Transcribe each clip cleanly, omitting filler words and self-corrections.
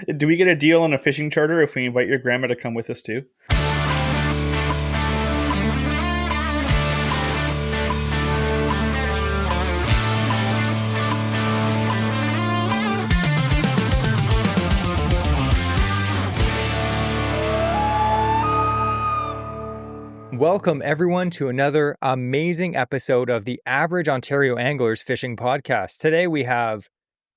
Do we get a deal on a fishing charter if we invite your grandma to come with us too? Welcome, everyone, to another amazing episode of the Average Ontario Anglers Fishing Podcast. Today we have,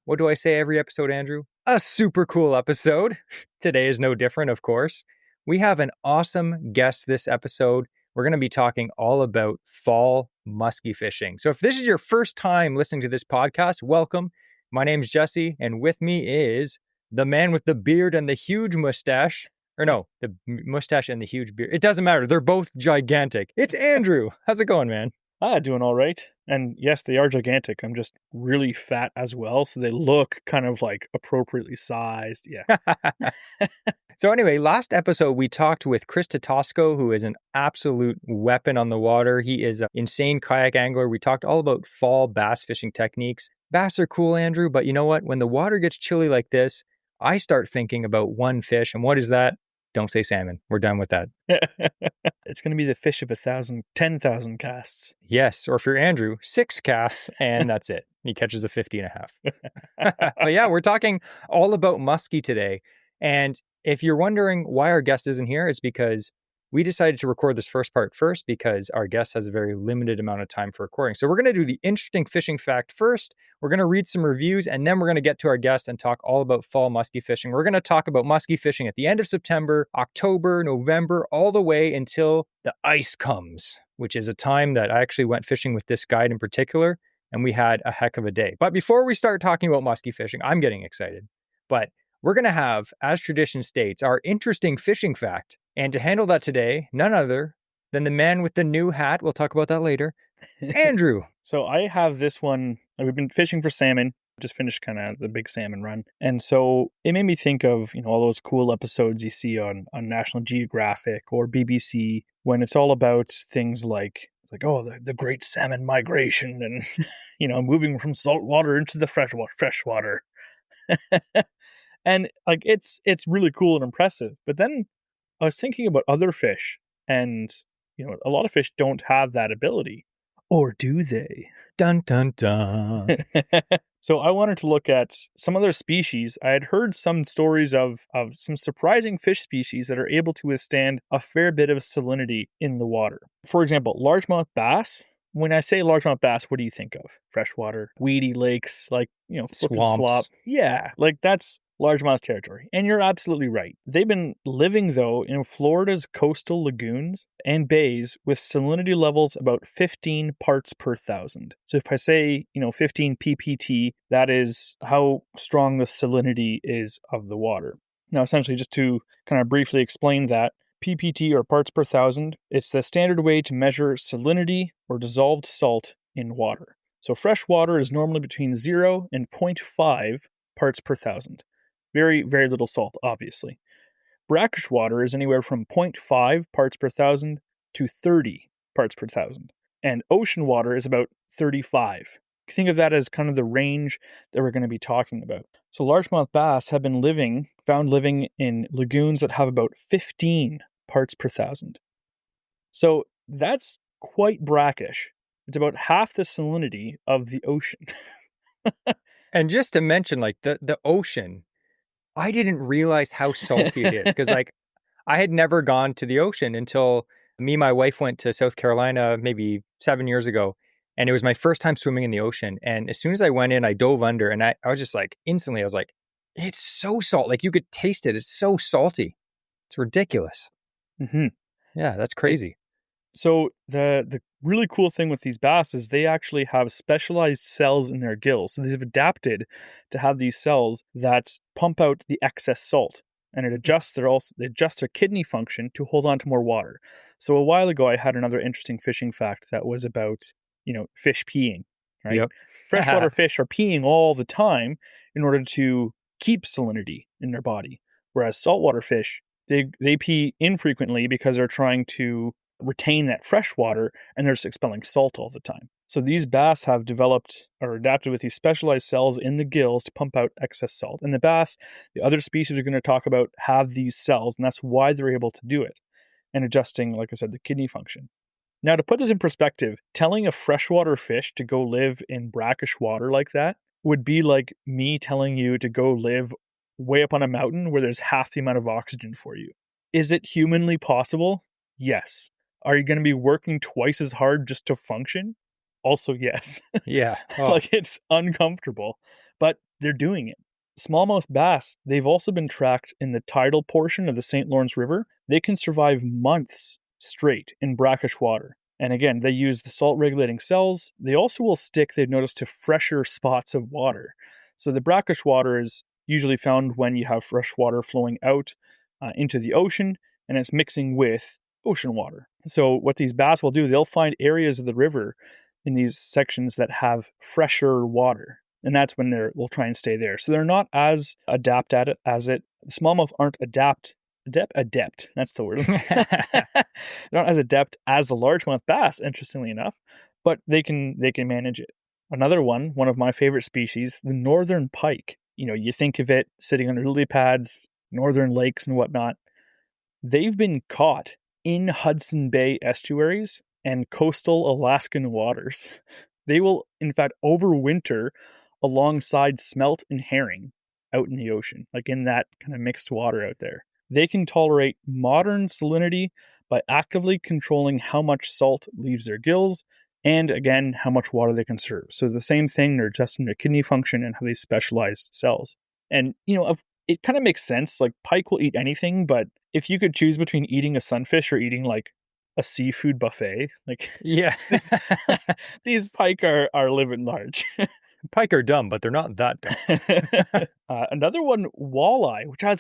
what do I say every episode, Andrew? A super cool episode. Today is no different, of course. We have an awesome guest this episode. We're going to be talking all about fall musky fishing. So if this is your first time listening to this podcast, welcome. My name's Jesse, and with me is the man with the beard and the huge mustache. Or no, the mustache and the huge beard. It doesn't matter. They're both gigantic. It's Andrew. How's it going, man? Doing all right. And yes, they are gigantic. I'm just really fat as well. So they look kind of like appropriately sized. Yeah. So anyway, last episode, we talked with Chris Tatosco, who is an absolute weapon on the water. He is an insane kayak angler. We talked all about fall bass fishing techniques. Bass are cool, Andrew, but you know what? When the water gets chilly like this, I start thinking about one fish. And what is that? Don't say salmon. We're done with that. It's going to be the fish of 10,000 casts. Yes. Or for Andrew, 6 casts, and that's it. He catches a 50.5. But yeah, we're talking all about musky today. And if you're wondering why our guest isn't here, it's because we decided to record this first part first because our guest has a very limited amount of time for recording. So we're going to do the interesting fishing fact first. We're going to read some reviews, and then we're going to get to our guest and talk all about fall musky fishing. We're going to talk about musky fishing at the end of September, October, November, all the way until the ice comes, which is a time that I actually went fishing with this guide in particular, and we had a heck of a day. But before we start talking about musky fishing, I'm getting excited. But we're going to have, as tradition states, our interesting fishing fact. And to handle that today, none other than the man with the new hat, we'll talk about that later, Andrew. So I have this one. We've been fishing for salmon, just finished kind of the big salmon run. And so it made me think of, all those cool episodes you see on National Geographic or BBC when it's all about things like the great salmon migration and, moving from salt water into the freshwater. And like, it's really cool and impressive. But then I was thinking about other fish, and, a lot of fish don't have that ability. Or do they? Dun, dun, dun. So I wanted to look at some other species. I had heard some stories of some surprising fish species that are able to withstand a fair bit of salinity in the water. For example, largemouth bass. When I say largemouth bass, what do you think of? Freshwater, weedy lakes, swamps. Slop. Yeah, that's largemouth territory. And you're absolutely right. They've been living, though, in Florida's coastal lagoons and bays with salinity levels about 15 parts per thousand. So if I say, 15 ppt, that is how strong the salinity is of the water. Now, essentially, just to kind of briefly explain that, ppt, or parts per thousand, it's the standard way to measure salinity or dissolved salt in water. So fresh water is normally between 0 and 0.5 parts per thousand. Very, very little salt, obviously. Brackish water is anywhere from 0.5 parts per thousand to 30 parts per thousand. And ocean water is about 35. Think of that as kind of the range that we're going to be talking about. So largemouth bass have been found living in lagoons that have about 15 parts per thousand. So that's quite brackish. It's about half the salinity of the ocean. And just to mention, the ocean, I didn't realize how salty it is because I had never gone to the ocean until me and my wife went to South Carolina maybe 7 years ago. And it was my first time swimming in the ocean. And as soon as I went in, I dove under and I was just instantly, I was like, it's so salt. You could taste it. It's so salty. It's ridiculous. Mm-hmm. Yeah, that's crazy. So the really cool thing with these bass is they actually have specialized cells in their gills. So they've adapted to have these cells that pump out the excess salt, and they adjust their kidney function to hold on to more water. So a while ago, I had another interesting fishing fact that was about, fish peeing, right? Yep. Freshwater fish are peeing all the time in order to keep salinity in their body, whereas saltwater fish, they pee infrequently because they're trying to retain that fresh water, and they're just expelling salt all the time. So these bass have developed or adapted with these specialized cells in the gills to pump out excess salt. And the bass, the other species we're going to talk about, have these cells, and that's why they're able to do it, and adjusting, like I said, the kidney function. Now, to put this in perspective, telling a freshwater fish to go live in brackish water like that would be like me telling you to go live way up on a mountain where there's half the amount of oxygen for you. Is it humanly possible? Yes. Are you going to be working twice as hard just to function? Also, yes. Yeah. Oh. Like, it's uncomfortable, but they're doing it. Smallmouth bass, they've also been tracked in the tidal portion of the St. Lawrence River. They can survive months straight in brackish water. And again, they use the salt regulating cells. They also will stick, they've noticed, to fresher spots of water. So the brackish water is usually found when you have fresh water flowing out into the ocean, and it's mixing with ocean water. So what these bass will do, they'll find areas of the river in these sections that have fresher water. And that's when they'll try and stay there. So they're not as adept at it as it. The smallmouth aren't adept. That's the word. They're not as adept as the largemouth bass, interestingly enough, but they can manage it. Another one of my favorite species, the northern pike. You think of it sitting on lily pads, northern lakes and whatnot. They've been caught in Hudson Bay estuaries and coastal Alaskan waters. They will, in fact, overwinter alongside smelt and herring out in the ocean, like in that kind of mixed water out there. They can tolerate modern salinity by actively controlling how much salt leaves their gills and, again, how much water they conserve. So the same thing, they're adjusting their kidney function and how they specialize cells. And, it kind of makes sense. Like, pike will eat anything, but if you could choose between eating a sunfish or eating like a seafood buffet, like, yeah, these pike are living large. Pike are dumb, but they're not that dumb. Another one, walleye, which I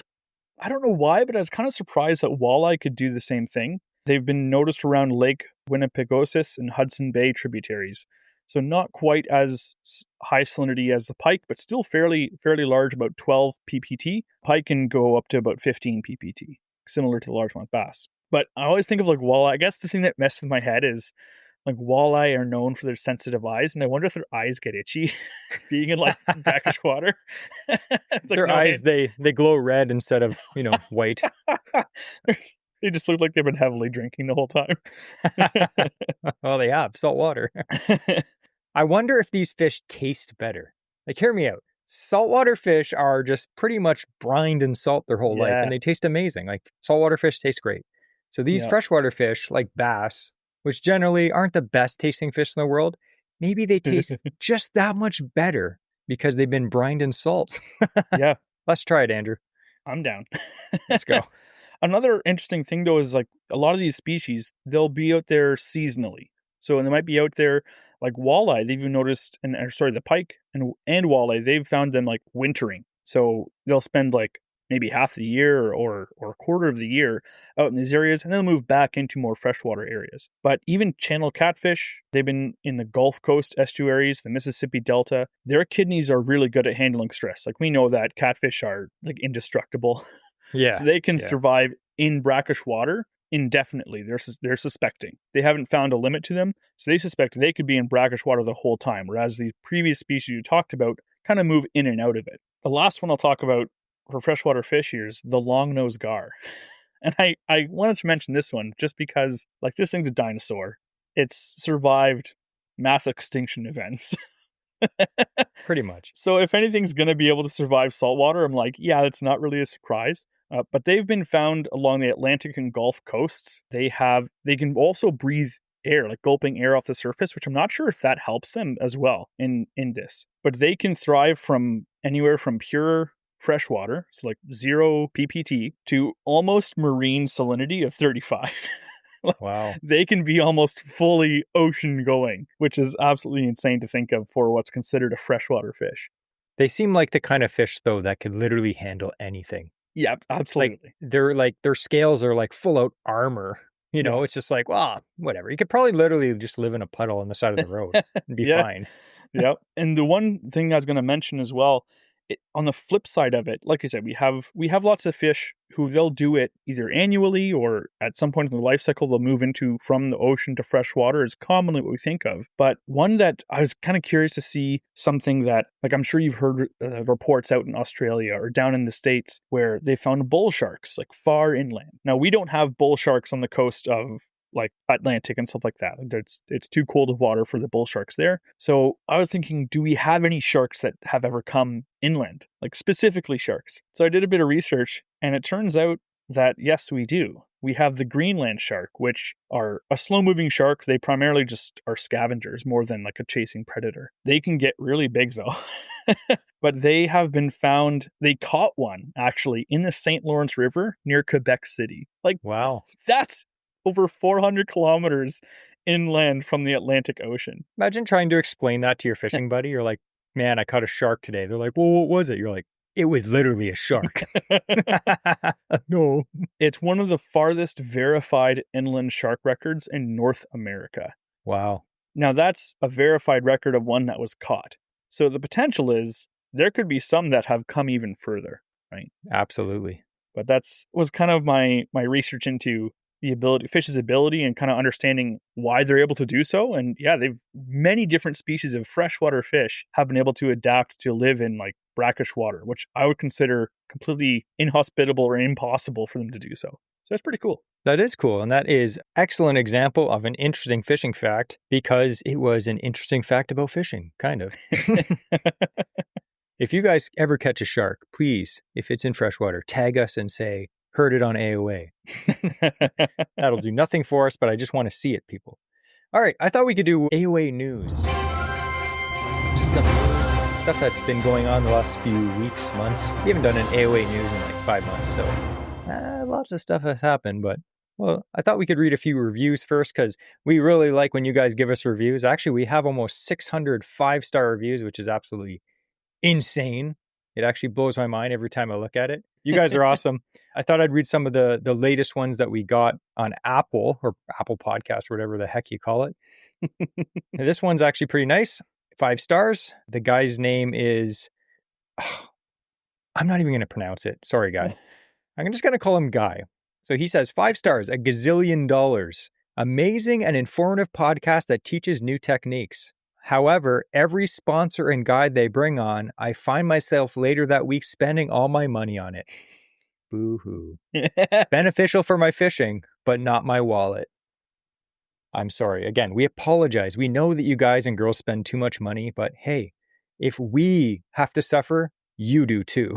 don't know why, but I was kind of surprised that walleye could do the same thing. They've been noticed around Lake Winnipegosis and Hudson Bay tributaries. So not quite as high salinity as the pike, but still fairly large, about 12 ppt. Pike can go up to about 15 ppt, similar to the largemouth bass. But I always think of like walleye. I guess the thing that messed with my head is like walleye are known for their sensitive eyes, and I wonder if their eyes get itchy being in like brackish water. Their eyes, they glow red instead of, white. They just look like they've been heavily drinking the whole time. Well, they have salt water. I wonder if these fish taste better. Like, hear me out. Saltwater fish are just pretty much brined in salt their whole life, and they taste amazing. Like, saltwater fish taste great. So these freshwater fish, like bass, which generally aren't the best tasting fish in the world, maybe they taste just that much better because they've been brined in salt. Yeah. Let's try it, Andrew. I'm down. Let's go. Another interesting thing, though, is like a lot of these species, they'll be out there seasonally. So, and they might be out there like walleye. They've even noticed, the pike and walleye, they've found them like wintering. So they'll spend like maybe half the year or a quarter of the year out in these areas, and they'll move back into more freshwater areas. But even channel catfish, they've been in the Gulf Coast estuaries, the Mississippi Delta. Their kidneys are really good at handling stress. Like, we know that catfish are like indestructible. Yeah. So they can survive in brackish water indefinitely. They're suspecting. They haven't found a limit to them, so they suspect they could be in brackish water the whole time, whereas the previous species you talked about kind of move in and out of it. The last one I'll talk about for freshwater fish here is the long-nosed gar. And I wanted to mention this one just because, like, this thing's a dinosaur. It's survived mass extinction events. Pretty much. So if anything's going to be able to survive saltwater, I'm like, yeah, it's not really a surprise. But they've been found along the Atlantic and Gulf coasts. They can also breathe air, like gulping air off the surface, which I'm not sure if that helps them as well in this. But they can thrive from anywhere from pure fresh water, so like 0 ppt, to almost marine salinity of 35. Wow. They can be almost fully ocean going, which is absolutely insane to think of for what's considered a freshwater fish. They seem like the kind of fish, though, that could literally handle anything. Yeah, absolutely. Their scales are like full out armor. It's just like, well, whatever. You could probably literally just live in a puddle on the side of the road and be fine. Yep. And the one thing I was going to mention as well on the flip side of it, like I said, we have lots of fish who they'll do it either annually or at some point in the life cycle they'll move into from the ocean to fresh water is commonly what we think of. But one that I was kind of curious to see, something that, like, I'm sure you've heard reports out in Australia or down in the States where they found bull sharks like far inland. Now, we don't have bull sharks on the coast of like Atlantic and stuff like that. It's too cold of water for the bull sharks there. So I was thinking, do we have any sharks that have ever come inland, like specifically sharks? So I did a bit of research, and it turns out that yes, we do. We have the Greenland shark, which are a slow-moving shark. They primarily just are scavengers more than like a chasing predator. They can get really big though. But they have been found, they caught one actually in the St. Lawrence River near Quebec City. Like, Wow. That's over 400 kilometers inland from the Atlantic Ocean. Imagine trying to explain that to your fishing buddy. You're like, man, I caught a shark today. They're like, well, what was it? You're like, it was literally a shark. No. It's one of the farthest verified inland shark records in North America. Wow. Now, that's a verified record of one that was caught. So the potential is there could be some that have come even further, right? Absolutely. But was kind of my research into the fish's ability and kind of understanding why they're able to do so. And yeah, many different species of freshwater fish have been able to adapt to live in like brackish water, which I would consider completely inhospitable or impossible for them to do so. So that's pretty cool. That is cool. And that is excellent example of an interesting fishing fact, because it was an interesting fact about fishing, kind of. If you guys ever catch a shark, please, if it's in freshwater, tag us and say, heard it on AOA. That'll do nothing for us, but I just want to see it, people. All right, I thought we could do AOA news. Just some news, stuff that's been going on the last few weeks, months. We haven't done an AOA news in like 5 months, so lots of stuff has happened. But, well, I thought we could read a few reviews first, because we really like when you guys give us reviews. Actually, we have almost 600 5-star reviews, which is absolutely insane. It actually blows my mind every time I look at it. You guys are awesome. I thought I'd read some of the latest ones that we got on Apple or Apple Podcasts, or whatever the heck you call it. This one's actually pretty nice. 5 stars. The guy's name is... I'm not even going to pronounce it. Sorry, guy. I'm just going to call him Guy. So he says, 5 stars, $1 gazillion. Amazing and informative podcast that teaches new techniques. However, every sponsor and guide they bring on, I find myself later that week spending all my money on it. Boo-hoo. Beneficial for my fishing, but not my wallet. I'm sorry. Again, we apologize. We know that you guys and girls spend too much money, but hey, if we have to suffer, you do too.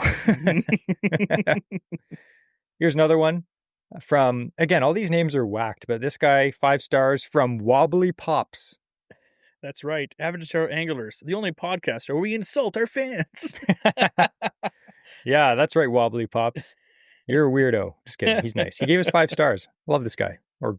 Here's another one from, again, all these names are whacked, but this guy, 5 stars, from Wobbly Pops. That's right. Avatar Anglers, the only podcast where we insult our fans. Yeah, that's right, Wobbly Pops. You're a weirdo. Just kidding. He's nice. He gave us 5 stars. Love this guy. Or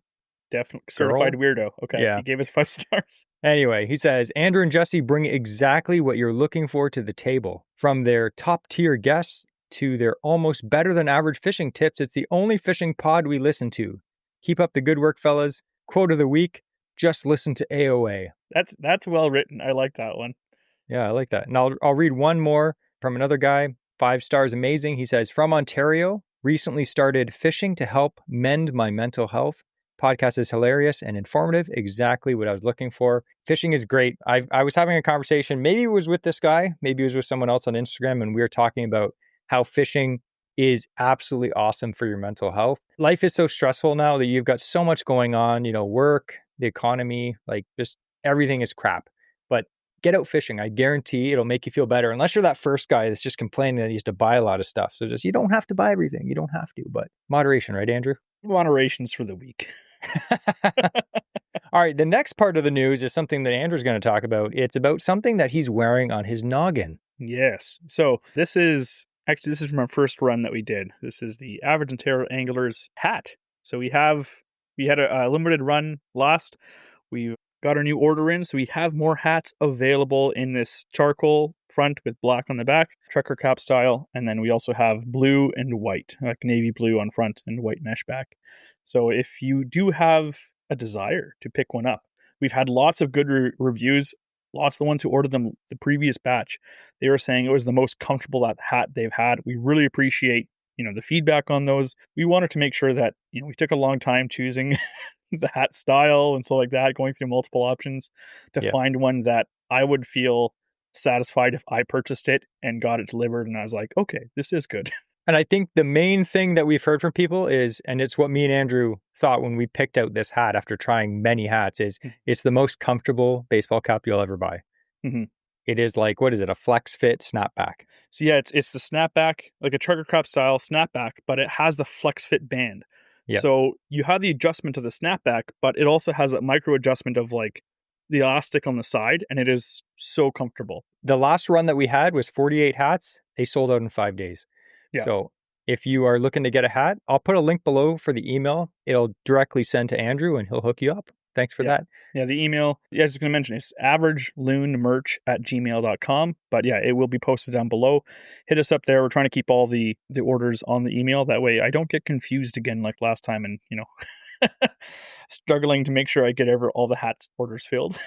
definitely certified weirdo. Okay. Yeah. He gave us 5 stars. Anyway, he says, Andrew and Jesse bring exactly what you're looking for to the table. From their top tier guests to their almost better than average fishing tips, it's the only fishing pod we listen to. Keep up the good work, fellas. Quote of the week, just listen to AOA. That's well written. I like that one. Yeah, I like that. And I'll read one more from another guy. 5 stars, amazing. He says, from Ontario, recently started fishing to help mend my mental health. Podcast is hilarious and informative. Exactly what I was looking for. Fishing is great. I was having a conversation. Maybe it was with this guy. Maybe it was with someone else on Instagram. And we were talking about how fishing is absolutely awesome for your mental health. Life is so stressful now that you've got so much going on, work, the economy, like just everything is crap. But get out fishing. I guarantee it'll make you feel better. Unless you're that first guy that's just complaining that he has to buy a lot of stuff. So you don't have to buy everything. You don't have to, but moderation, right, Andrew? Moderation's for the weak. All right. The next part of the news is something that Andrew's going to talk about. It's about something that he's wearing on his noggin. Yes. So this is from our first run that we did. This is the Average Ontario Anglers hat. So we had a limited run last. We got our new order in, so we have more hats available in this charcoal front with black on the back, trucker cap style, and then we also have blue and white, like navy blue on front and white mesh back. So if you do have a desire to pick one up, we've had lots of good reviews lots of the ones who ordered them the previous batch, they were saying it was the most comfortable hat they've had. We really appreciate, the feedback on those. We wanted to make sure that, we took a long time choosing the hat style and so like that, going through multiple options to find one that I would feel satisfied if I purchased it and got it delivered. And I was like, okay, this is good. And I think the main thing that we've heard from people is, and it's what me and Andrew thought when we picked out this hat after trying many hats, is it's the most comfortable baseball cap you'll ever buy. Mm-hmm. It is like, what is it? A flex fit snapback. So yeah, it's the snapback, like a trucker crop style snapback, but it has the flex fit band. Yep. So you have the adjustment of the snapback, but it also has that micro adjustment of like the elastic on the side, and it is so comfortable. The last run that we had was 48 hats. They sold out in 5 days. Yeah. So if you are looking to get a hat, I'll put a link below for the email. It'll directly send to Andrew and he'll hook you up. Thanks for that. Yeah, the email, I was just going to mention, it's averageloonmerch@gmail.com. But yeah, it will be posted down below. Hit us up there. We're trying to keep all the orders on the email. That way I don't get confused again like last time and, struggling to make sure I get all the hats orders filled.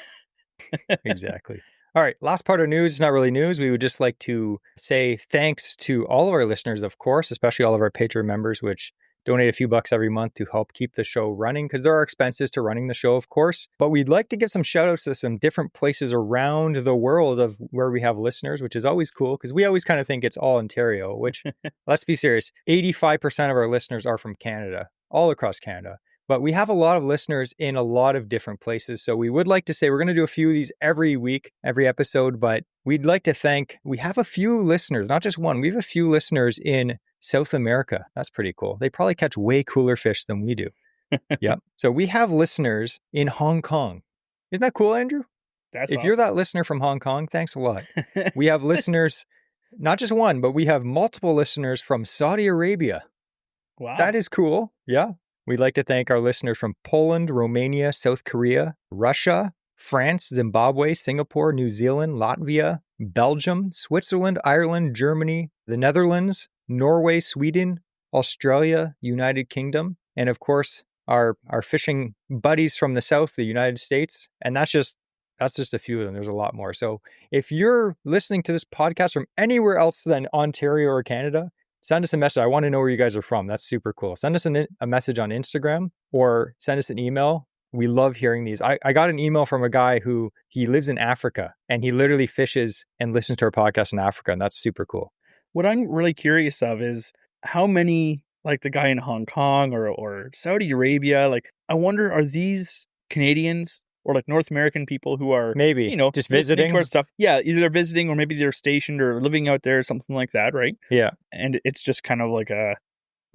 Exactly. All right, last part of news, not really news. We would just like to say thanks to all of our listeners, of course, especially all of our Patreon members, which donate a few bucks every month to help keep the show running, because there are expenses to running the show, of course. But we'd like to give some shout outs to some different places around the world of where we have listeners, which is always cool, because we always kind of think it's all Ontario, which, let's be serious, 85% of our listeners are from Canada, all across Canada. But we have a lot of listeners in a lot of different places. So we would like to say we're going to do a few of these every week, every episode. But we'd like to thank, we have a few listeners, not just one. We have a few listeners in South America. That's pretty cool. They probably catch way cooler fish than we do. Yep. So we have listeners in Hong Kong. Isn't that cool, Andrew? That's If awesome. You're that listener from Hong Kong, thanks a lot. We have listeners, not just one, but we have multiple listeners from Saudi Arabia. Wow. That is cool. Yeah. We'd like to thank our listeners from Poland, Romania, South Korea, Russia, France, Zimbabwe, Singapore, New Zealand, Latvia, Belgium, Switzerland, Ireland, Germany, the Netherlands, Norway, Sweden, Australia, United Kingdom, and of course, our fishing buddies from the South, the United States. And that's just a few of them. There's a lot more. So if you're listening to this podcast from anywhere else than Ontario or Canada, send us a message. I want to know where you guys are from. That's super cool. Send us a message on Instagram or send us an email. We love hearing these. I got an email from a guy who he lives in Africa and he literally fishes and listens to our podcast in Africa. And that's super cool. What I'm really curious of is how many, like the guy in Hong Kong or Saudi Arabia, like I wonder, are these Canadians or like North American people who are maybe just visiting towards stuff? Yeah, either they're visiting or maybe they're stationed or living out there or something like that, right? Yeah. And it's just kind of like a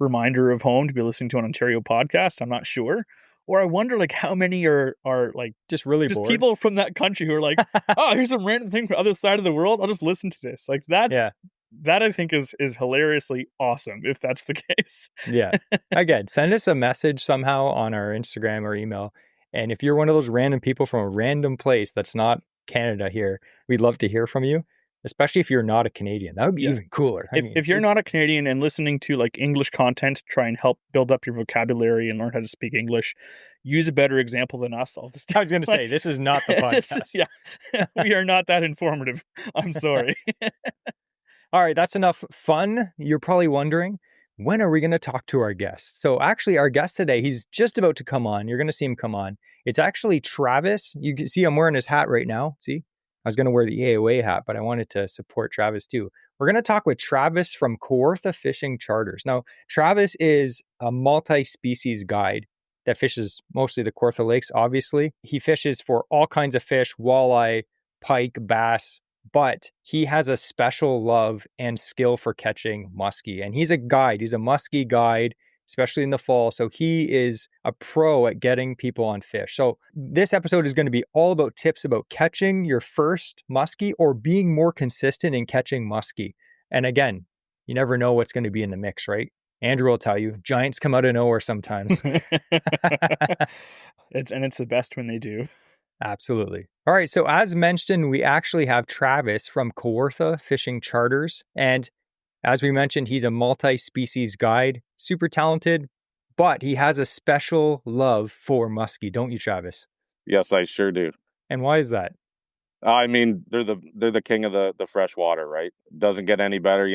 reminder of home to be listening to an Ontario podcast. I'm not sure. Or I wonder like how many are like just really bored. People from that country who are like, oh, here's some random thing from the other side of the world. I'll just listen to this. Like that I think is hilariously awesome if that's the case. Yeah. Again, send us a message somehow on our Instagram or email. And if you're one of those random people from a random place that's not Canada here, we'd love to hear from you, especially if you're not a Canadian. That would be even cooler. If you're not a Canadian and listening to like English content, try and help build up your vocabulary and learn how to speak English, use a better example than us. I was going to say, this is not the podcast. We are not that informative. I'm sorry. All right, that's enough fun. You're probably wondering, when are we going to talk to our guest? So actually, our guest today, he's just about to come on. You're going to see him come on. It's actually Travis. You can see I'm wearing his hat right now. See? I was going to wear the AOA hat, but I wanted to support Travis too. We're going to talk with Travis from Kawartha Fishing Charters. Now, Travis is a multi-species guide that fishes mostly the Kawartha Lakes, obviously. He fishes for all kinds of fish, walleye, pike, bass, but he has a special love and skill for catching muskie. And he's a guide. He's a muskie guide, especially in the fall. So he is a pro at getting people on fish. So this episode is going to be all about tips about catching your first muskie or being more consistent in catching muskie. And again, you never know what's going to be in the mix, right? Andrew will tell you, giants come out of nowhere sometimes. It's the best when they do. Absolutely. All right. So as mentioned, we actually have Travis from Kawartha Fishing Charters. And as we mentioned, he's a multi-species guide, super talented, but he has a special love for muskie, don't you, Travis? Yes, I sure do. And why is that? I mean, they're the king of the fresh water, right? Doesn't get any better.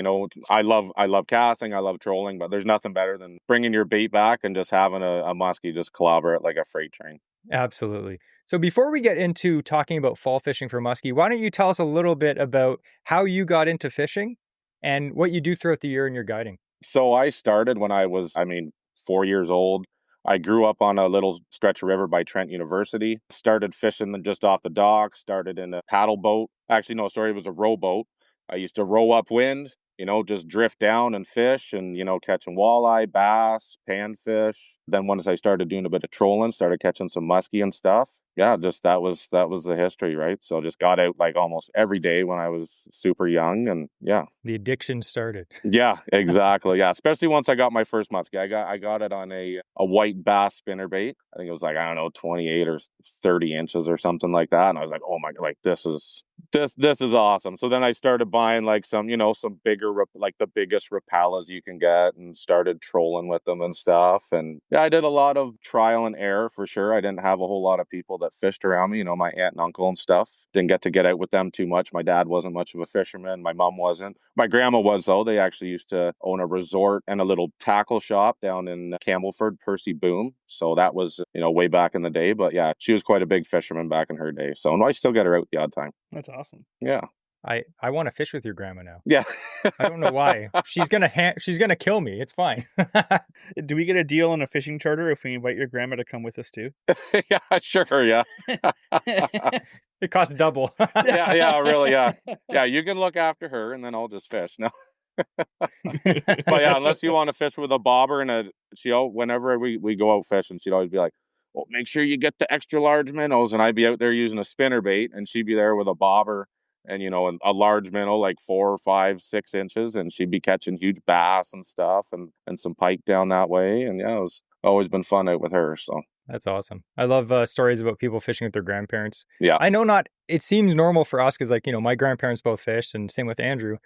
I love casting, I love trolling, but there's nothing better than bringing your bait back and just having a muskie just clobber it like a freight train. Absolutely. So before we get into talking about fall fishing for muskie, why don't you tell us a little bit about how you got into fishing and what you do throughout the year in your guiding? So I started when I was, 4 years old. I grew up on a little stretch of river by Trent University. Started fishing just off the dock, started in a paddle boat. Actually, no, sorry, it was a rowboat. I used to row upwind, just drift down and fish and, catching walleye, bass, panfish. Then once I started doing a bit of trolling, started catching some muskie and stuff. Yeah, just that was the history, right? So just got out like almost every day when I was super young, and yeah. The addiction started. Yeah, exactly. Yeah, especially once I got my first muskie. I got it on a white bass spinnerbait. I think it was like, I don't know, 28 or 30 inches or something like that. And I was like, oh my god, like this is awesome. So then I started buying like some bigger, like the biggest Rapalas you can get, and started trolling with them and stuff. And yeah, I did a lot of trial and error for sure. I didn't have a whole lot of people that fished around me, my aunt and uncle and stuff. Didn't get out with them too much. My dad wasn't much of a fisherman. My mom wasn't. My grandma was, though. They actually used to own a resort and a little tackle shop down in Campbellford, Percy Boom. So that was, way back in the day. But yeah, she was quite a big fisherman back in her day. So I still get her out the odd time. That's awesome. Yeah. I want to fish with your grandma now. Yeah. I don't know why. She's gonna kill me. It's fine. Do we get a deal on a fishing charter if we invite your grandma to come with us too? Yeah, sure. Yeah. It costs double. Yeah, really. Yeah. Yeah, you can look after her and then I'll just fish. No. But yeah, unless you want to fish with a bobber and whenever we go out fishing, she'd always be like, well, make sure you get the extra large minnows. And I'd be out there using a spinner bait, and she'd be there with a bobber and, a large minnow, like 4 or 5, 6 inches. And she'd be catching huge bass and stuff and some pike down that way. And yeah, it was always been fun out with her. So that's awesome. I love stories about people fishing with their grandparents. Yeah. I know it seems normal for us because my grandparents both fished, and same with Andrew.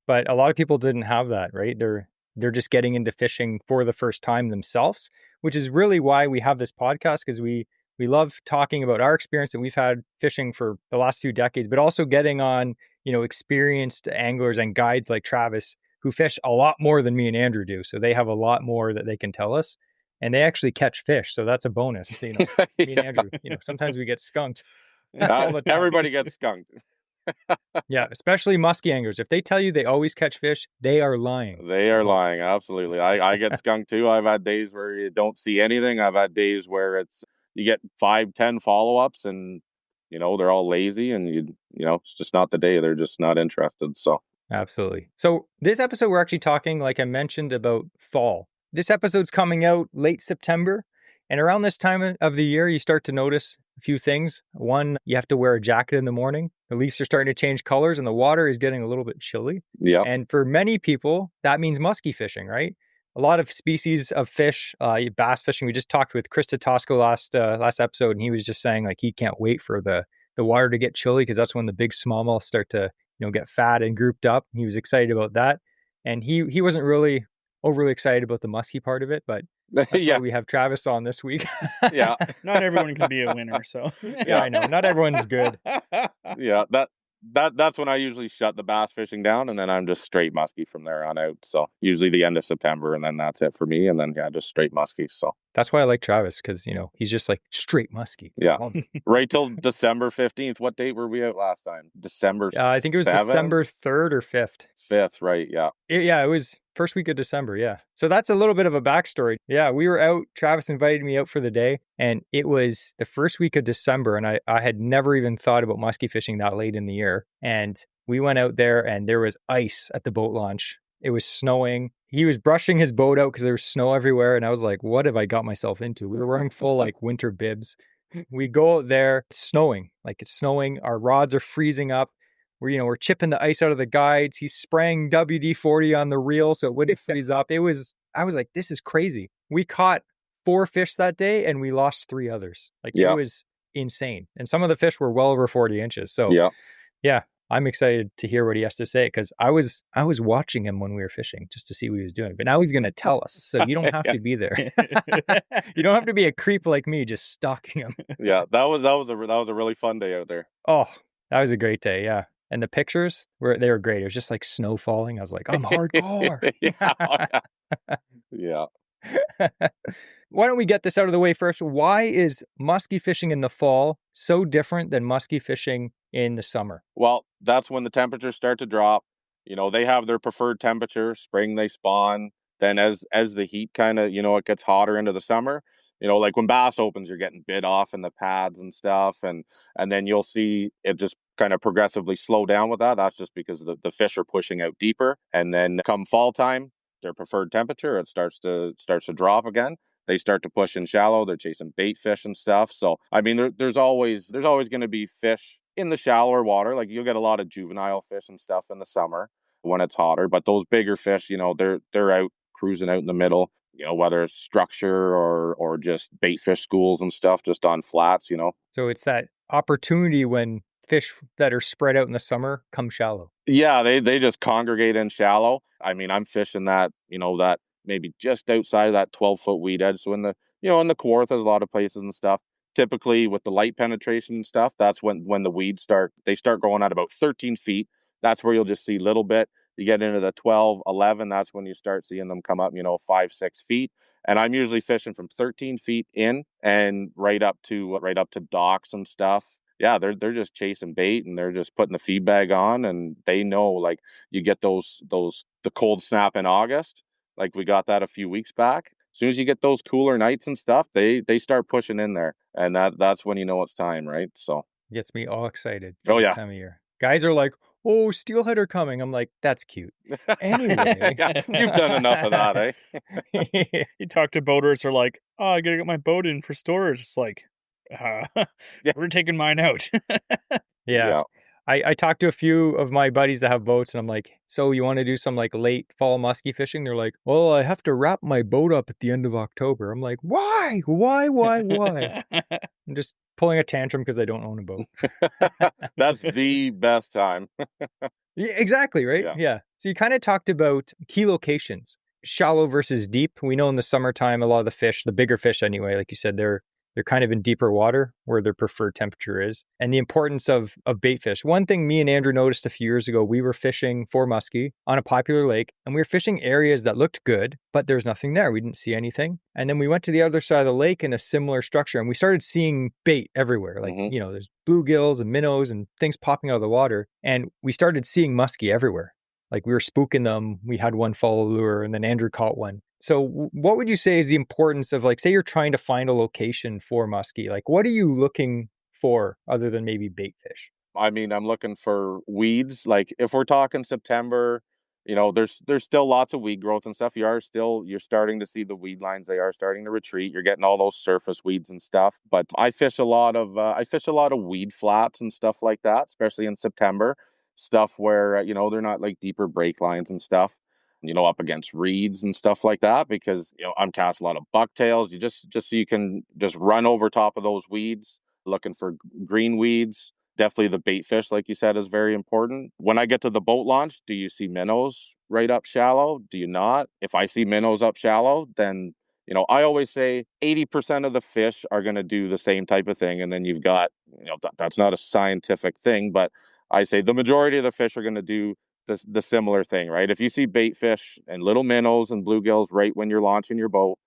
But a lot of people didn't have that, right? They're just getting into fishing for the first time themselves, which is really why we have this podcast, because we love talking about our experience that we've had fishing for the last few decades, but also getting on, experienced anglers and guides like Travis who fish a lot more than me and Andrew do. So they have a lot more that they can tell us, and they actually catch fish. So that's a bonus. Me and Andrew, sometimes we get skunked. All the time. Everybody gets skunked. Yeah, especially musky anglers. If they tell you they always catch fish, they are lying. They are lying. Absolutely. I get skunked too. I've had days where you don't see anything. I've had days where you get 5-10 follow-ups and, they're all lazy and it's just not the day. They're just not interested. So absolutely. So this episode, we're actually talking, like I mentioned, about fall. This episode's coming out late September. And around this time of the year, you start to notice a few things. One, you have to wear a jacket in the morning. The leaves are starting to change colors and the water is getting a little bit chilly. Yeah. And for many people, that means musky fishing, right? A lot of species of fish, bass fishing. We just talked with Krista Tosco last episode, and he was just saying like he can't wait for the water to get chilly because that's when the big smallmouth start to get fat and grouped up. He was excited about that, and he wasn't really overly excited about the musky part of it, but that's why we have Travis on this week. Yeah. Not everyone can be a winner, so. Yeah, I know. Not everyone's good. Yeah, that's when I usually shut the bass fishing down, and then I'm just straight musky from there on out. So usually the end of September, and then that's it for me, and then just straight musky. So that's why I like Travis, because he's just like straight musky. Yeah. Right till December 15th. What date were we out last time? December. I think it was 7th? December 3rd or 5th. 5th, right? Yeah. It was first week of December. Yeah. So that's a little bit of a backstory. Yeah, we were out. Travis invited me out for the day, and it was the first week of December, and I had never even thought about musky fishing that late in the year. And we went out there, and there was ice at the boat launch. It was snowing. He was brushing his boat out because there was snow everywhere. And I was like, what have I got myself into? We were wearing full like winter bibs. We go out there, it's snowing. Our rods are freezing up. We're chipping the ice out of the guides. He's spraying WD-40 on the reel so it wouldn't freeze up. I was like, this is crazy. We caught 4 fish that day and we lost 3 others. It was insane. And some of the fish were well over 40 inches. So yeah, I'm excited to hear what he has to say, because I was watching him when we were fishing just to see what he was doing. But now he's going to tell us, so you don't have to be there. You don't have to be a creep like me just stalking him. Yeah, that was a really fun day out there. Oh, That was a great day, yeah. And the pictures they were great. It was just like snow falling. I was like, I'm hardcore. Yeah. Why don't we get this out of the way first? Why is musky fishing in the fall so different than musky fishing in the summer? Well, that's when the temperatures start to drop. They have their preferred temperature. Spring they spawn. Then as the heat kind of, it gets hotter into the summer. Like when bass opens, you're getting bit off in the pads and stuff, and then you'll see it just kind of progressively slow down with that. That's just because the fish are pushing out deeper. And then come fall time, their preferred temperature, it starts to drop again. They start to push in shallow. They're chasing bait fish and stuff. So I mean, there's always going to be fish in the shallower water. Like you'll get a lot of juvenile fish and stuff in the summer when it's hotter. But those bigger fish, they're out cruising out in the middle. Whether it's structure or just bait fish schools and stuff, just on flats. So it's that opportunity when fish that are spread out in the summer come shallow. Yeah, they just congregate in shallow. I mean, I'm fishing that, that maybe just outside of that 12-foot weed edge. So in the Kawartha, there's a lot of places and stuff. Typically with the light penetration and stuff, that's when the weeds start growing at about 13 feet. That's where you'll just see a little bit. You get into the 12, 11, that's when you start seeing them come up, 5, 6 feet. And I'm usually fishing from 13 feet in and right up to docks and stuff. Yeah, they're just chasing bait and they're just putting the feed bag on, and they know, like, you get the cold snap in August, like we got that a few weeks back. As soon as you get those cooler nights and stuff, they start pushing in there, and that's when it's time, right? So gets me all excited for this time of year. Guys are like, oh, steelhead are coming. I'm like, that's cute. Anyway. Yeah, you've done enough of that, eh? You talk to boaters who are like, oh, I gotta get my boat in for storage. It's like, we're taking mine out. Yeah. I talked to a few of my buddies that have boats, and I'm like, so you want to do some like late fall musky fishing? They're like, well, I have to wrap my boat up at the end of October. I'm like, why? I'm just pulling a tantrum because I don't own a boat. That's the best time. Yeah, exactly, right? Yeah. So you kind of talked about key locations, shallow versus deep. We know in the summertime, a lot of the fish, the bigger fish anyway, like you said, they're kind of in deeper water where their preferred temperature is. And the importance of bait fish. One thing me and Andrew noticed a few years ago, we were fishing for muskie on a popular lake, and we were fishing areas that looked good, but there was nothing there. We didn't see anything. And then we went to the other side of the lake in a similar structure, and we started seeing bait everywhere. Like, there's bluegills and minnows and things popping out of the water. And we started seeing muskie everywhere. Like we were spooking them. We had one follow lure, and then Andrew caught one. So what would you say is the importance of, like, say you're trying to find a location for muskie? Like, what are you looking for other than maybe bait fish? I mean, I'm looking for weeds. Like if we're talking September, there's still lots of weed growth and stuff. You're starting to see the weed lines. They are starting to retreat. You're getting all those surface weeds and stuff. But I fish a lot of weed flats and stuff like that, especially in September. Stuff where they're not like deeper break lines and stuff. Up against reeds and stuff like that, because I'm casting a lot of bucktails. You just so you can just run over top of those weeds, looking for green weeds. Definitely the bait fish, like you said, is very important. When I get to the boat launch, do you see minnows right up shallow? Do you not? If I see minnows up shallow, then I always say 80% of the fish are going to do the same type of thing, and then you've got that's not a scientific thing, but I say the majority of the fish are going to do the similar thing, right? If you see bait fish and little minnows and bluegills right when you're launching your boat,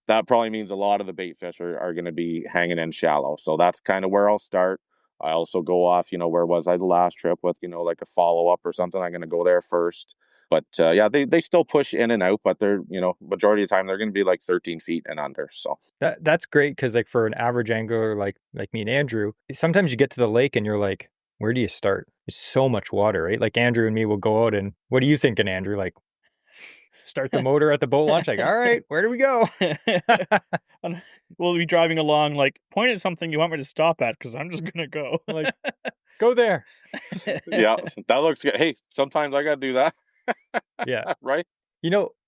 that probably means a lot of the bait fish are going to be hanging in shallow. So that's kind of where I'll start. I also go off, where was I the last trip with, like a follow-up or something. I'm going to go there first. But they still push in and out, but they're, majority of the time they're going to be like 13 feet and under. So that's great, because like for an average angler like me and Andrew, sometimes you get to the lake and you're like, where do you start? It's so much water, right? Like Andrew and me will go out, and what are you thinking, Andrew? Like, start the motor at the boat launch? Like, all right, where do we go? We'll be driving along, like, point at something you want me to stop at, because I'm just going to go. Like, go there. Yeah, that looks good. Hey, sometimes I got to do that. Yeah. Right?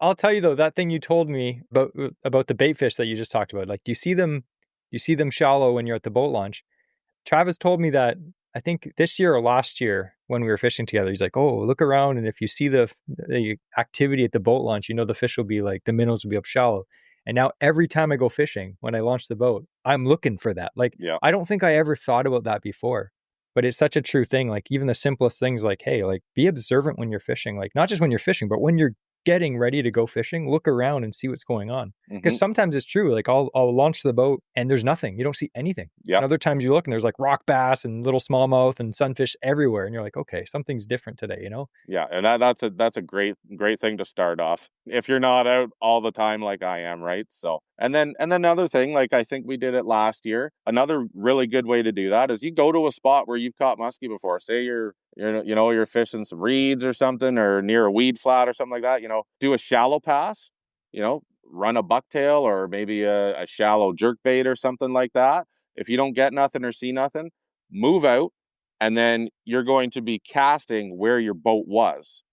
I'll tell you though, that thing you told me about the bait fish that you just talked about, like, do you see them shallow when you're at the boat launch? Travis told me that, I think this year or last year when we were fishing together, he's like, oh, look around, and if you see the activity at the boat launch, the fish will be like, the minnows will be up shallow. And now every time I go fishing, when I launch the boat, I'm looking for that. Like, I don't think I ever thought about that before. But it's such a true thing. Like even the simplest things like, hey, like be observant when you're fishing. Like not just when you're fishing, but when you're getting ready to go fishing, look around and see what's going on. Because sometimes it's true. Like I'll launch the boat and there's nothing. You don't see anything. Yeah. And other times you look and there's like rock bass and little smallmouth and sunfish everywhere. And you're like, okay, something's different today, you know? Yeah, and that's a great thing to start off. If you're not out all the time like I am, right? So, and then another thing, like I think we did it last year. Another really good way to do that is you go to a spot where you've caught muskie before. Say you're fishing some reeds or something, or near a weed flat or something like that. Do a shallow pass. Run a bucktail or maybe a shallow jerk bait or something like that. If you don't get nothing or see nothing, move out. And then you're going to be casting where your boat was,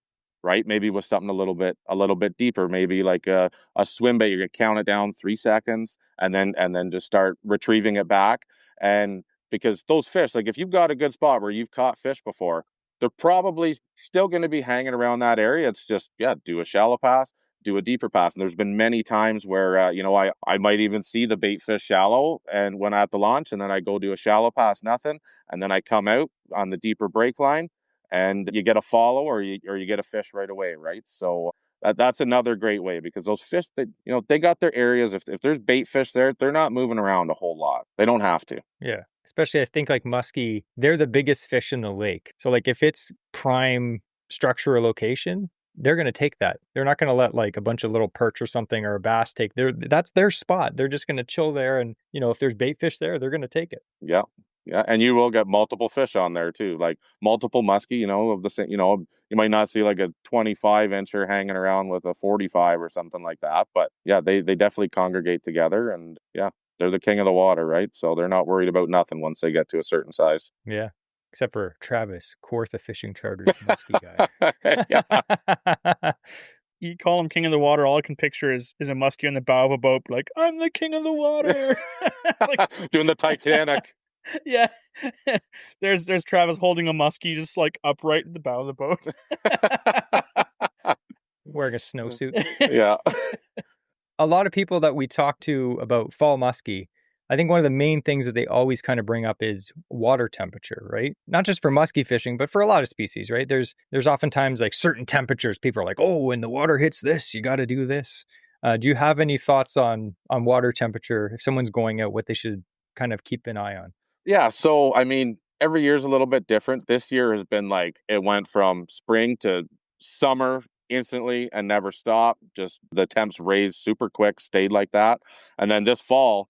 right? Maybe with something a little bit deeper, maybe like a swim bait. You're gonna count it down 3 seconds and then just start retrieving it back. And because those fish, like if you've got a good spot where you've caught fish before, they're probably still going to be hanging around that area. It's just, do a shallow pass, do a deeper pass. And there's been many times where, I might even see the bait fish shallow and when at the launch, and then I go do a shallow pass, nothing. And then I come out on the deeper break line and you get a follow or you get a fish right away. Right. So that's another great way, because those fish that, they got their areas. If there's bait fish there, they're not moving around a whole lot. They don't have to. Yeah. Especially I think like muskie, they're the biggest fish in the lake. So like if it's prime structure or location, they're going to take that. They're not going to let like a bunch of little perch or something or a bass take that's their spot. They're just going to chill there. And, if there's bait fish there, they're going to take it. Yeah. Yeah. And you will get multiple fish on there too, like multiple muskie, of the same, you might not see like a 25-incher hanging around with a 45 or something like that. But yeah, they definitely congregate together, and yeah, they're the king of the water, right? So they're not worried about nothing once they get to a certain size. Yeah. Except for Travis, Kawartha Fishing Charters muskie guy. You call him king of the water. All I can picture is a muskie on the bow of a boat, like, I'm the king of the water. Doing the Titanic. Yeah. There's Travis holding a muskie just like upright at the bow of the boat. Wearing a snowsuit. Yeah. A lot of people that we talk to about fall muskie, I think one of the main things that they always kind of bring up is water temperature, right? Not just for muskie fishing, but for a lot of species, right? There's oftentimes like certain temperatures. People are like, oh, when the water hits this, you got to do this. Do you have any thoughts on water temperature? If someone's going out, what they should kind of keep an eye on? Yeah. So, I mean, every year's a little bit different. This year has been like, it went from spring to summer instantly and never stopped. Just the temps raised super quick, stayed like that. And then this fall,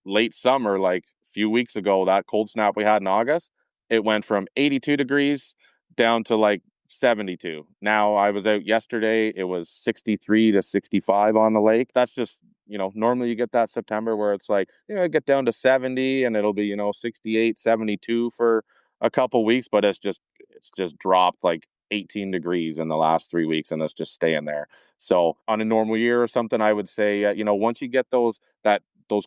late summer, like a few weeks ago, that cold snap we had in August, it went from 82 degrees down to like 72. Now I was out yesterday, it was 63 to 65 on the lake. That's just, normally you get that September where it's like, get down to 70 and it'll be, 68, 72 for a couple weeks, but it's just dropped like 18 degrees in the last 3 weeks, and it's just staying there. So on a normal year or something, I would say, once you get those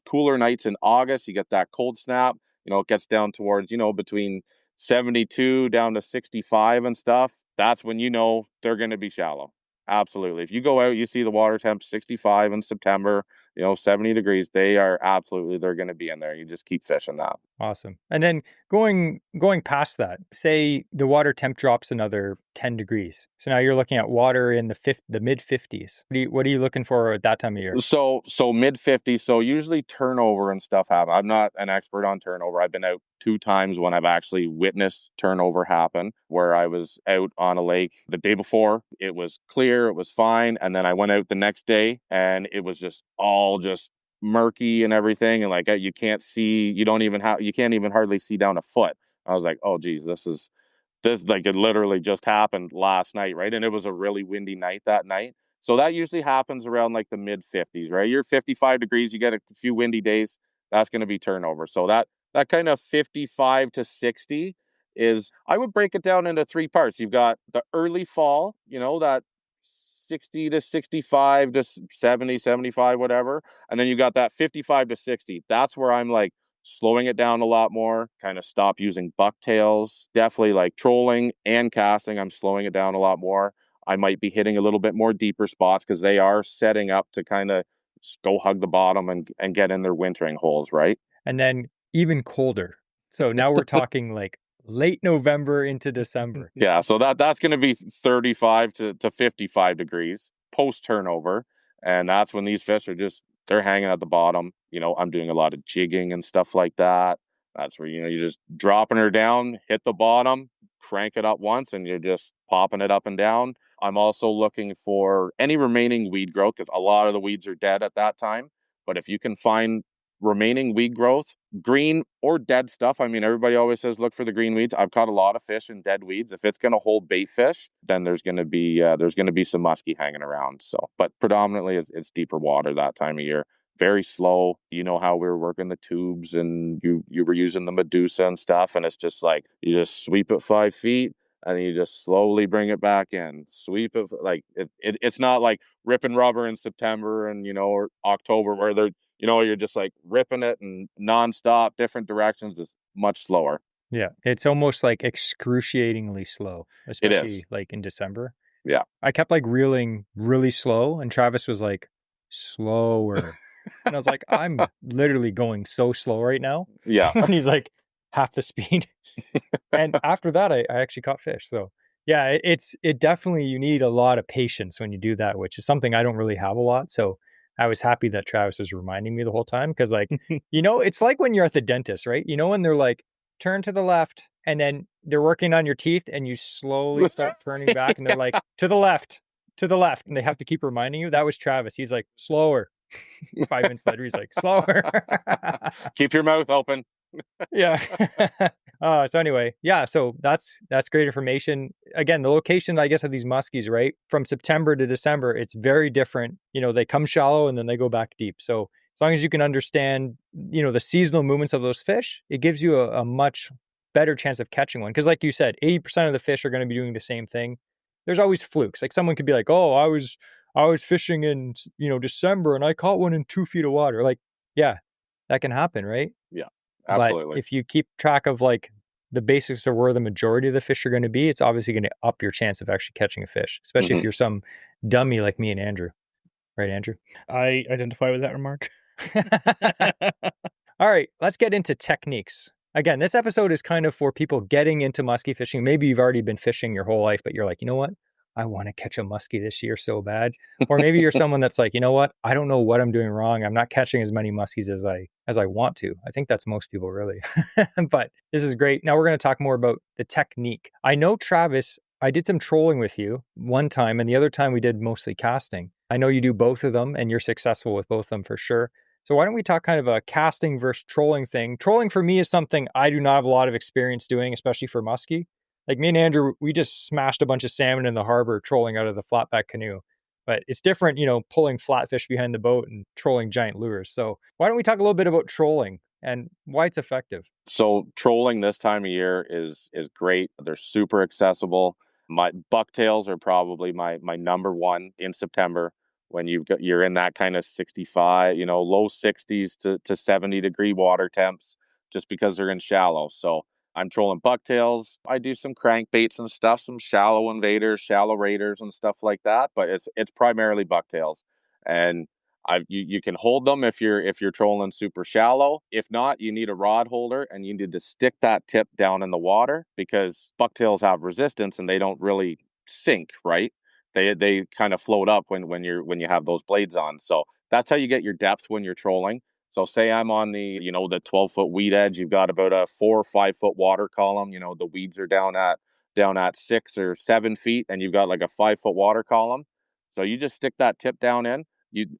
cooler nights in August, you get that cold snap, it gets down towards, between 72 down to 65 and stuff. That's when they're going to be shallow. Absolutely. If you go out, you see the water temp 65 in September, 70 degrees, they're going to be in there. You just keep fishing that. Awesome. And then going past that, say the water temp drops another 10 degrees. So now you're looking at water in the mid 50s. What are you looking for at that time of year? So mid 50s. So usually turnover and stuff happen. I'm not an expert on turnover. I've been out 2 times when I've actually witnessed turnover happen, where I was out on a lake the day before. It was clear, it was fine. And then I went out the next day and it was just all just murky and everything. And like, you can't see, you can't even hardly see down a foot. I was like, oh geez, this like, it literally just happened last night. Right. And it was a really windy night that night. So that usually happens around like the mid 50s, right? You're 55 degrees, you get a few windy days, that's going to be turnover. So that kind of 55 to 60 is, I would break it down into 3 parts. You've got the early fall, that 60 to 65 to 70, 75, whatever. And then you got that 55 to 60. That's where I'm like slowing it down a lot more, kind of stop using bucktails, definitely like trolling and casting. I'm slowing it down a lot more. I might be hitting a little bit more deeper spots because they are setting up to kind of go hug the bottom and get in their wintering holes, right? And then even colder. So now we're talking like late November into December. Yeah, so that's going to be 35 to 55 degrees post turnover. And that's when these fish are they're hanging at the bottom. I'm doing a lot of jigging and stuff like that. That's where, you're just dropping her down, hit the bottom, crank it up once, and you're just popping it up and down. I'm also looking for any remaining weed growth because a lot of the weeds are dead at that time. But if you can find remaining weed growth, green or dead stuff. I mean, everybody always says look for the green weeds. I've caught a lot of fish in dead weeds. If it's going to hold bait fish, then there's going to be some musky hanging around. So, but predominantly it's deeper water that time of year. Very slow. You know how we were working the tubes, and you were using the Medusa and stuff, and it's just like you just sweep it 5 feet. And then you just slowly bring it back in. Sweep it like it's not like ripping rubber in September and or October where you're just like ripping it and nonstop, different directions. Is much slower. Yeah, it's almost like excruciatingly slow, especially like in December. Yeah, I kept like reeling really slow, and Travis was like, slower. And I was like, I'm literally going so slow right now. Yeah. And he's like, half the speed. And after that, I actually caught fish. So yeah, it definitely, you need a lot of patience when you do that, which is something I don't really have a lot. So I was happy that Travis was reminding me the whole time because like, it's like when you're at the dentist, right? When they're like, turn to the left, and then they're working on your teeth and you slowly start turning back and they're like, to the left. And they have to keep reminding you. That was Travis. He's like, slower. 5 minutes later, he's like, slower. Keep your mouth open. Yeah. So anyway, yeah, so that's great information. Again, the location, I guess, of these muskies, right? From September to December, it's very different. They come shallow and then they go back deep. So as long as you can understand, the seasonal movements of those fish, it gives you a much better chance of catching one. Because like you said, 80% of the fish are going to be doing the same thing. There's always flukes. Like someone could be like, oh, I was fishing in, December and I caught one in 2 feet of water. Like, yeah, that can happen, right? Yeah, absolutely. But if you keep track of like the basics of where the majority of the fish are going to be, it's obviously going to up your chance of actually catching a fish, especially if you're some dummy like me and Andrew. Right, Andrew? I identify with that remark. All right, let's get into techniques. Again, this episode is kind of for people getting into musky fishing. Maybe you've already been fishing your whole life, but you're like, you know what? I want to catch a muskie this year so bad. Or maybe you're someone that's like, you know what? I don't know what I'm doing wrong. I'm not catching as many muskies as I want to. I think that's most people really. But this is great. Now we're going to talk more about the technique. I know, Travis, I did some trolling with you one time, and the other time we did mostly casting. I know you do both of them, and you're successful with both of them for sure. So why don't we talk kind of a casting versus trolling thing? Trolling for me is something I do not have a lot of experience doing, especially for muskie. Like me and Andrew, we just smashed a bunch of salmon in the harbor trolling out of the flatback canoe. But it's different, pulling flatfish behind the boat and trolling giant lures. So why don't we talk a little bit about trolling and why it's effective? So trolling this time of year is great. They're super accessible. My bucktails are probably my number one in September when you're in that kind of 65, low 60s to 70 degree water temps just because they're in shallow. So I'm trolling bucktails. I do some crankbaits and stuff, some shallow invaders, shallow raiders and stuff like that, but it's primarily bucktails. And you can hold them if you're trolling super shallow. If not, you need a rod holder and you need to stick that tip down in the water because bucktails have resistance and they don't really sink, right? They kind of float up when you have those blades on. So that's how you get your depth when you're trolling. So say I'm on the 12-foot weed edge, you've got about a 4 or 5 foot water column. The weeds are down at 6 or 7 feet, and you've got like a 5-foot water column. So you just stick that tip down in.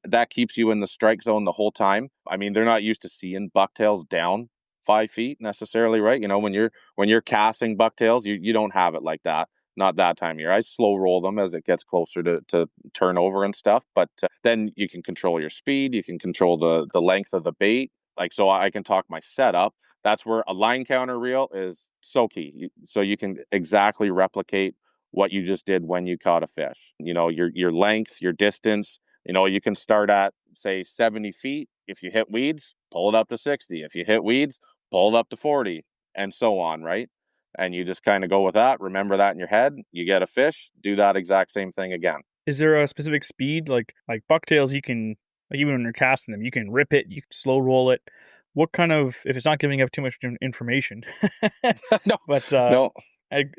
That keeps you in the strike zone the whole time. I mean, they're not used to seeing bucktails down 5 feet necessarily, right? When you're casting bucktails, you don't have it like that. Not that time of year. I slow roll them as it gets closer to turnover and stuff. But then you can control your speed. You can control the length of the bait. Like, so I can talk my setup. That's where a line counter reel is so key. So you can exactly replicate what you just did when you caught a fish. Your length, your distance. You can start at, say, 70 feet. If you hit weeds, pull it up to 60. If you hit weeds, pull it up to 40, and so on, right? And you just kind of go with that. Remember that in your head. You get a fish, do that exact same thing again. Is there a specific speed? Like bucktails, you can, like even when you're casting them, you can rip it, you can slow roll it. what kind of, if it's not giving up too much information, No, but no.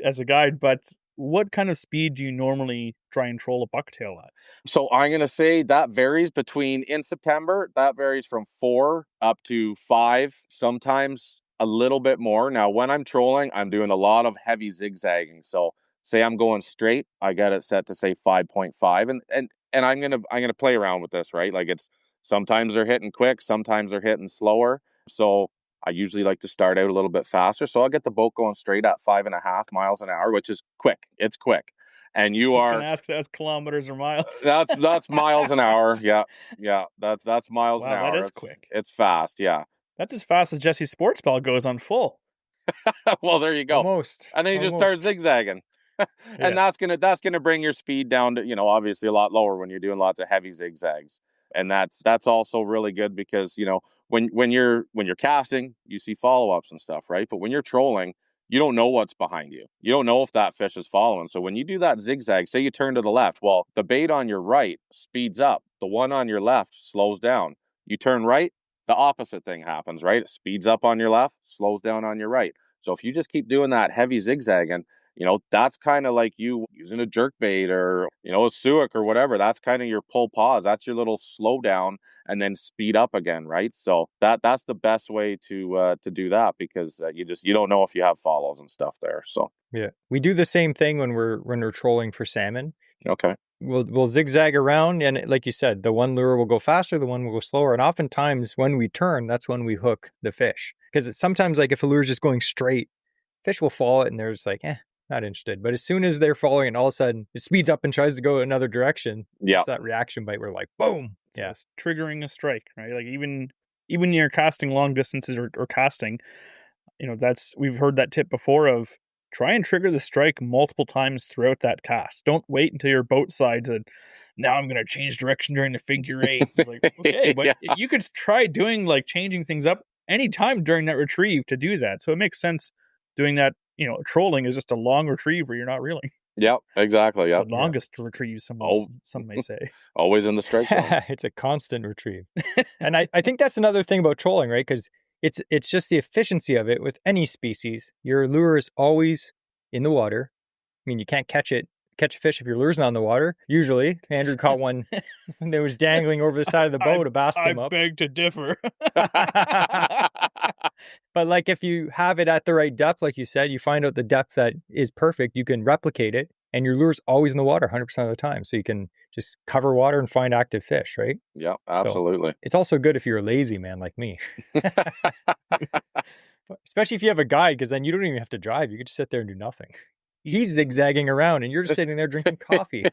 as a guide, but what kind of speed do you normally try and troll a bucktail at? So I'm going to say that varies between, in September, that varies from 4 up to 5, sometimes a little bit more. Now, when I'm trolling, I'm doing a lot of heavy zigzagging. So say I'm going straight, I got it set to say 5.5, and I'm going to play around with this, right? Like, it's sometimes they're hitting quick, sometimes they're hitting slower. So I usually like to start out a little bit faster. So I'll get the boat going straight at 5.5 miles an hour, which is quick. It's quick. And you I was are going to ask if that's kilometers or miles. that's miles an hour. Yeah. Yeah. That's miles an Wow, that hour. is quick. It's fast. Yeah. That's as fast as Jesse's sports ball goes on full. Well, there you go. Almost. And then you just start zigzagging. And Yeah. that's gonna bring your speed down to, obviously a lot lower when you're doing lots of heavy zigzags. And that's also really good because, when you're casting, you see follow-ups and stuff, right? But when you're trolling, you don't know what's behind you. You don't know if that fish is following. So when you do that zigzag, say you turn to the left, well, the bait on your right speeds up. The one on your left slows down. You turn right, the opposite thing happens, right? It speeds up on your left, slows down on your right. So if you just keep doing that heavy zigzagging, that's kind of like you using a jerk bait or, a suic or whatever. That's kind of your pull pause. That's your little slow down and then speed up again, right? So that's the best way to do that because you don't know if you have follows and stuff there. So Yeah, we do the same thing when we're trolling for salmon. okay. We'll zigzag around, and like you said, the one lure will go faster, the one will go slower. And oftentimes when we turn, that's when we hook the fish. Because it's sometimes like if a lure is just going straight, fish will follow it and they're just like, not interested. But as soon as they're following and all of a sudden it speeds up and tries to go another direction, Yeah. it's that reaction bite. We're like, boom. So Yeah. it's triggering a strike, right? Like even when you're casting long distances or casting, we've heard that tip before of try and trigger the strike multiple times throughout that cast. Don't wait until your boat side to, now I'm going to change direction during the figure eight. It's like, okay, but you could try doing like changing things up anytime during that retrieve to do that. So it makes sense doing that. Trolling is just a long retrieve where you're not reeling. Yep, exactly. Yep. The longest retrieve, some may say. Always in the strike zone. It's a constant retrieve. And I think that's another thing about trolling, right? Because it's just the efficiency of it with any species. Your lure is always in the water. I mean, you can't catch a fish if your lure's not in the water. Usually, Andrew caught one that was dangling over the side of the boat. A bass came up. I beg to differ. But like if you have it at the right depth, like you said, you find out the depth that is perfect, you can replicate it, and your lure's always in the water 100% of the time. So you can just cover water and find active fish, right? Yeah, absolutely. So it's also good if you're a lazy man like me. Especially if you have a guide, because then you don't even have to drive. You can just sit there and do nothing. He's zigzagging around and you're just sitting there drinking coffee.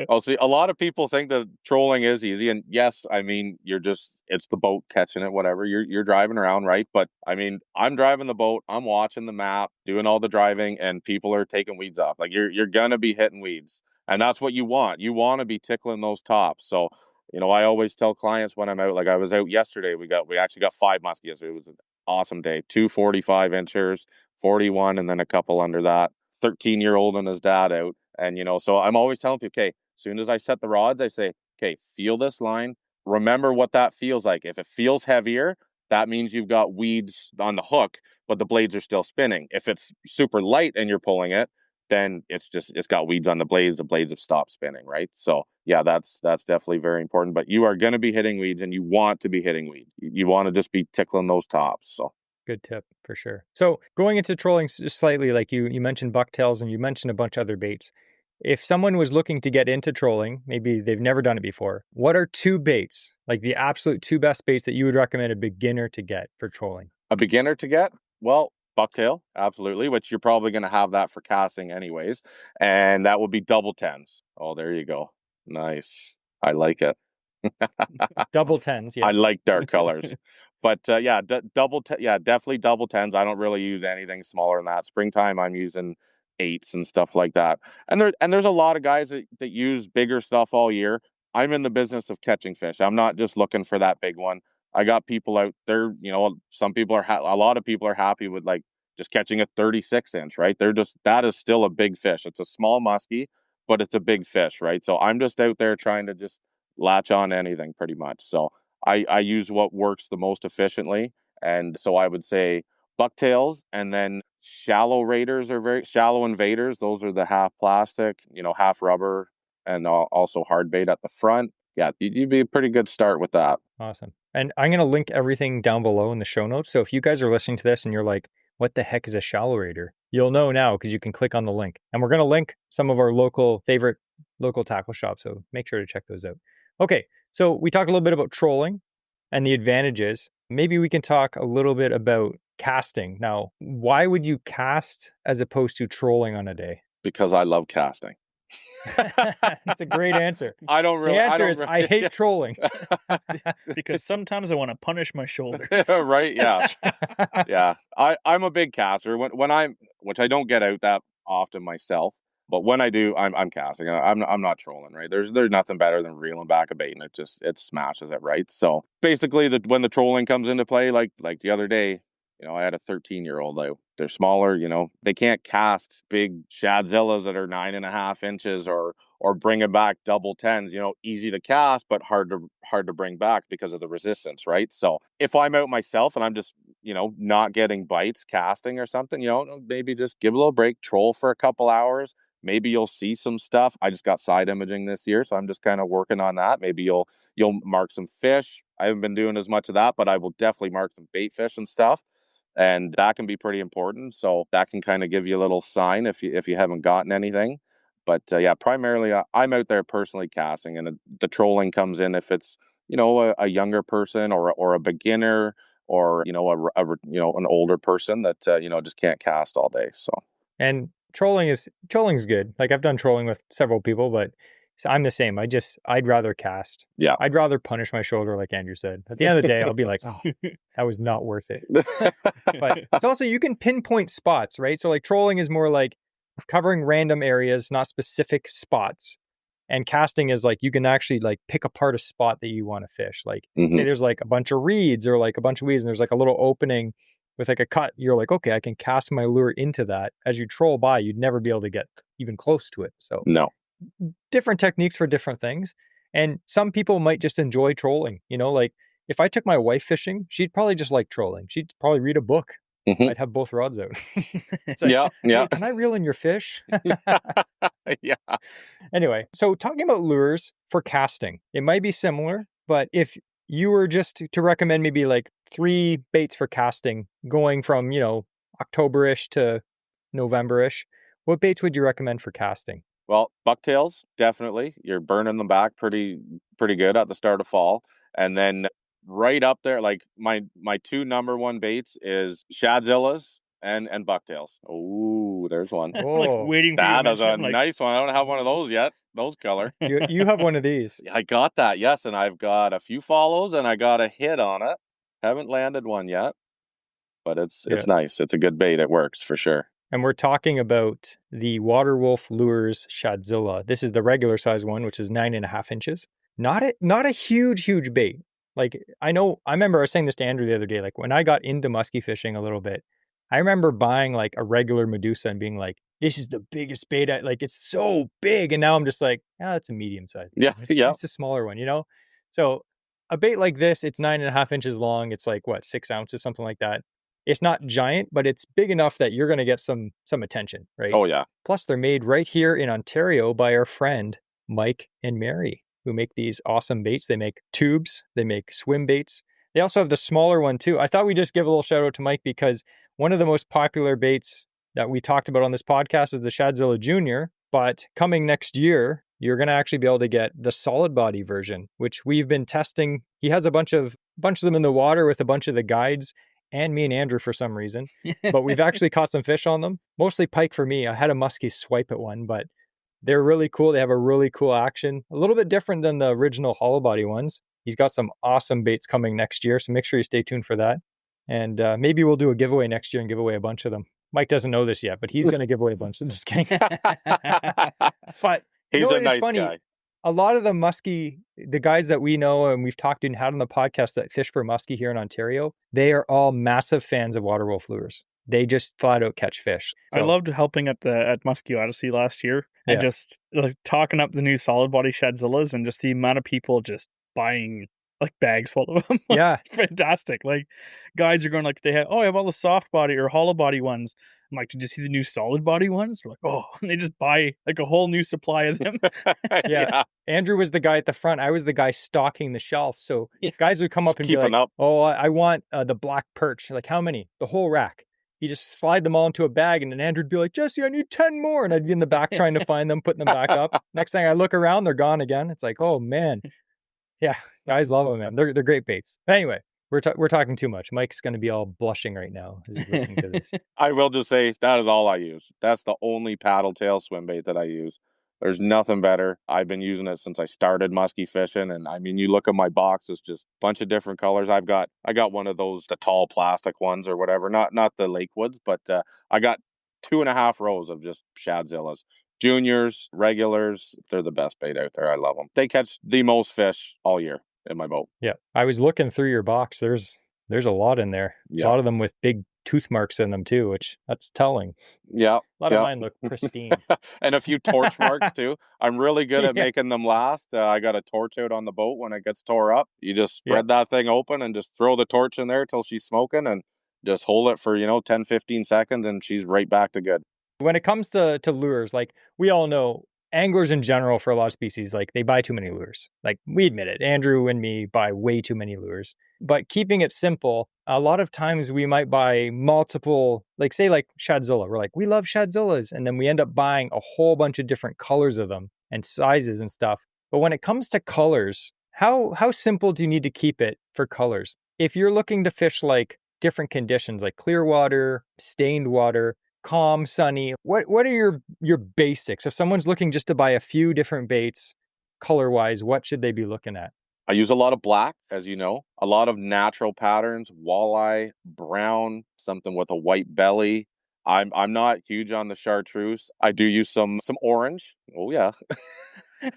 Oh, see, a lot of people think that trolling is easy. And yes, I mean, it's the boat catching it, whatever. You're driving around, right? But I mean, I'm driving the boat, I'm watching the map, doing all the driving, and people are taking weeds off. Like you're going to be hitting weeds. And that's what you want. You want to be tickling those tops. So, I always tell clients when I'm out, like I was out yesterday, we actually got 5 musky yesterday. It was an awesome day. 2 45-inchers, 41, and then a couple under that. 13-year-old and his dad out. And, so I'm always telling people, okay, as soon as I set the rods, I say, okay, feel this line. Remember what that feels like. If it feels heavier, that means you've got weeds on the hook, but the blades are still spinning. If it's super light and you're pulling it, then it's got weeds on the blades have stopped spinning, right? So yeah, that's definitely very important. But you are going to be hitting weeds, and you want to be hitting weeds. You want to just be tickling those tops. So good tip for sure. So going into trolling slightly, like you mentioned bucktails and you mentioned a bunch of other baits. If someone was looking to get into trolling, maybe they've never done it before, what are 2 baits, like the absolute 2 best baits that you would recommend a beginner to get for trolling? A beginner to get? Well, bucktail, absolutely, which you're probably going to have that for casting anyways. And that would be double 10s. Oh, there you go. Nice. I like it. Double 10s, yeah. I like dark colors. But yeah, definitely double 10s. I don't really use anything smaller than that. Springtime, I'm using 8s and stuff like that. And there's a lot of guys that use bigger stuff all year. I'm in the business of catching fish. I'm not just looking for that big one. I got people out there, some people a lot of people are happy with like just catching a 36-inch, right? That is still a big fish. It's a small muskie, but it's a big fish, right? So I'm just out there trying to just latch on anything pretty much. So I use what works the most efficiently. And so I would say bucktails, and then shallow raiders are very shallow invaders. Those are the half plastic, half rubber, and also hard bait at the front. Yeah, you'd be a pretty good start with that. Awesome. And I'm going to link everything down below in the show notes. So if you guys are listening to this and you're like, what the heck is a shallow raider? You'll know now because you can click on the link. And we're going to link some of our favorite local tackle shops. So make sure to check those out. Okay. So we talked a little bit about trolling and the advantages. Maybe we can talk a little bit about casting. Now, why would you cast as opposed to trolling on a day? Because I love casting. That's a great answer. I don't really. The answer is I hate trolling. Because sometimes I want to punish my shoulders. Right? Yeah, yeah. I'm a big caster which I don't get out that often myself. But when I do, I'm casting. I'm not trolling, right? There's nothing better than reeling back a bait and it smashes it, right? So basically, when the trolling comes into play, like the other day, I had a 13-year-old out. They're smaller, they can't cast big shadzillas that are 9.5 inches or bring it back double tens. Easy to cast, but hard to bring back because of the resistance, right? So if I'm out myself and I'm just not getting bites casting or something, maybe just give a little break, troll for a couple hours. Maybe you'll see some stuff. I just got side imaging this year, so I'm just kind of working on that. Maybe you'll mark some fish. I haven't been doing as much of that, but I will definitely mark some bait fish and stuff. And that can be pretty important. So that can kind of give you a little sign if you haven't gotten anything. But yeah, primarily I'm out there personally casting, and the trolling comes in if it's a younger person or a beginner or an older person that just can't cast all day. And trolling's good. Like I've done trolling with several people, but I'm the same. I'd rather cast. Yeah. I'd rather punish my shoulder, like Andrew said. At the end of the day, I'll be like, oh, that was not worth it. But it's also, you can pinpoint spots, right? So like trolling is more like covering random areas, not specific spots. And casting is like, you can actually like pick apart a spot that you want to fish. Like say there's like a bunch of reeds or like a bunch of weeds and there's like a little opening with like a cut. You're like, okay, I can cast my lure into that. As you troll by, you'd never be able to get even close to it. So no. Different techniques for different things. And some people might just enjoy trolling. Like if I took my wife fishing, she'd probably just like trolling. She'd probably read a book. I'd have both rods out. Like, yeah. Hey, can I reel in your fish? Yeah. Anyway, so talking about lures for casting, it might be similar, but if you were just to recommend maybe like 3 baits for casting going from, October-ish to November-ish, what baits would you recommend for casting? Well, bucktails, definitely. You're burning them back pretty good at the start of fall. And then right up there, like my 2 number 1 baits is shadzillas and bucktails. Oh, there's one. Oh, like waiting for that you is a nice one. I don't have one of those yet. Those color. You have one of these. I got that, yes. And I've got a few follows and I got a hit on it. Haven't landed one yet. But it's nice. It's a good bait. It works for sure. And we're talking about the Waterwolf Lures Shadzilla. This is the regular size one, which is 9.5 inches. Not a huge bait. Like I remember I was saying this to Andrew the other day, like when I got into musky fishing a little bit, I remember buying like a regular Medusa and being like, this is the biggest bait. Like it's so big. And now I'm just like, it's a medium size. Yeah. It's a smaller one, So a bait like this, it's 9.5 inches long. It's like 6 ounces, something like that. It's not giant, but it's big enough that you're going to get some attention, right? Oh, yeah. Plus, they're made right here in Ontario by our friend Mike and Mary, who make these awesome baits. They make tubes. They make swim baits. They also have the smaller one, too. I thought we'd just give a little shout out to Mike because one of the most popular baits that we talked about on this podcast is the Shadzilla Junior. But coming next year, you're going to actually be able to get the solid body version, which we've been testing. He has a bunch of them in the water with a bunch of the guides. And me and Andrew for some reason, but we've actually caught some fish on them. Mostly pike for me. I had a musky swipe at one, but they're really cool. They have a really cool action. A little bit different than the original hollow body ones. He's got some awesome baits coming next year, so make sure you stay tuned for that. And maybe we'll do a giveaway next year and give away a bunch of them. Mike doesn't know this yet, but he's going to give away a bunch. I'm just kidding. But he's a nice guy. A lot of the guys that we know and we've talked to and had on the podcast that fish for musky here in Ontario, they are all massive fans of Waterwolf lures. They just flat out catch fish. So, I loved helping at Musky Odyssey last year and just like talking up the new solid body Shadzillas and just the amount of people just buying like bags full of them. Yeah. Fantastic. Like guides are going like I have all the soft body or hollow body ones. I'm like, did you see the new solid body ones? They're like, oh, and they just buy like a whole new supply of them. Yeah. Andrew was the guy at the front. I was the guy stocking the shelf. So guys would come up and be like, up. oh, I want the black perch. Like, how many? The whole rack. You just slide them all into a bag, and then Andrew would be like, Jesse, I need 10 more. And I'd be in the back trying to find them, putting them back up. Next thing I look around, they're gone again. It's like, oh, man. Yeah, guys love them, man. They're great baits. Anyway, we're talking too much. Mike's going to be all blushing right now as he's listening to this. I will just say that is all I use. That's the only paddle tail swim bait that I use. There's nothing better. I've been using it since I started musky fishing, and I mean, you look at my box; it's just a bunch of different colors. I got one of those, the tall plastic ones or whatever, not the Lakewoods, but I got 2.5 rows of just Shadzillas. Juniors, regulars, they're the best bait out there. I love them. They catch the most fish all year in my boat. Yeah, I was looking through your box. There's a lot in there. Yeah. A lot of them with big tooth marks in them too, which that's telling. Yeah. A lot of mine look pristine. And a few torch marks too. I'm really good at making them last. I got a torch out on the boat when it gets tore up. You just spread that thing open and just throw the torch in there till she's smoking and just hold it for, 10, 15 seconds and she's right back to good. When it comes to lures, like we all know, anglers in general for a lot of species, like they buy too many lures. Like we admit it, Andrew and me buy way too many lures. But keeping it simple, a lot of times we might buy multiple, like say like Shadzilla. We're like, we love Shadzillas. And then we end up buying a whole bunch of different colors of them and sizes and stuff. But when it comes to colors, how simple do you need to keep it for colors? If you're looking to fish like different conditions, like clear water, stained water, calm, sunny, what are your basics? If someone's looking just to buy a few different baits, color-wise, what should they be looking at? I use a lot of black, as you know, a lot of natural patterns, walleye, brown, something with a white belly. I'm not huge on the chartreuse. I do use some orange. Oh yeah.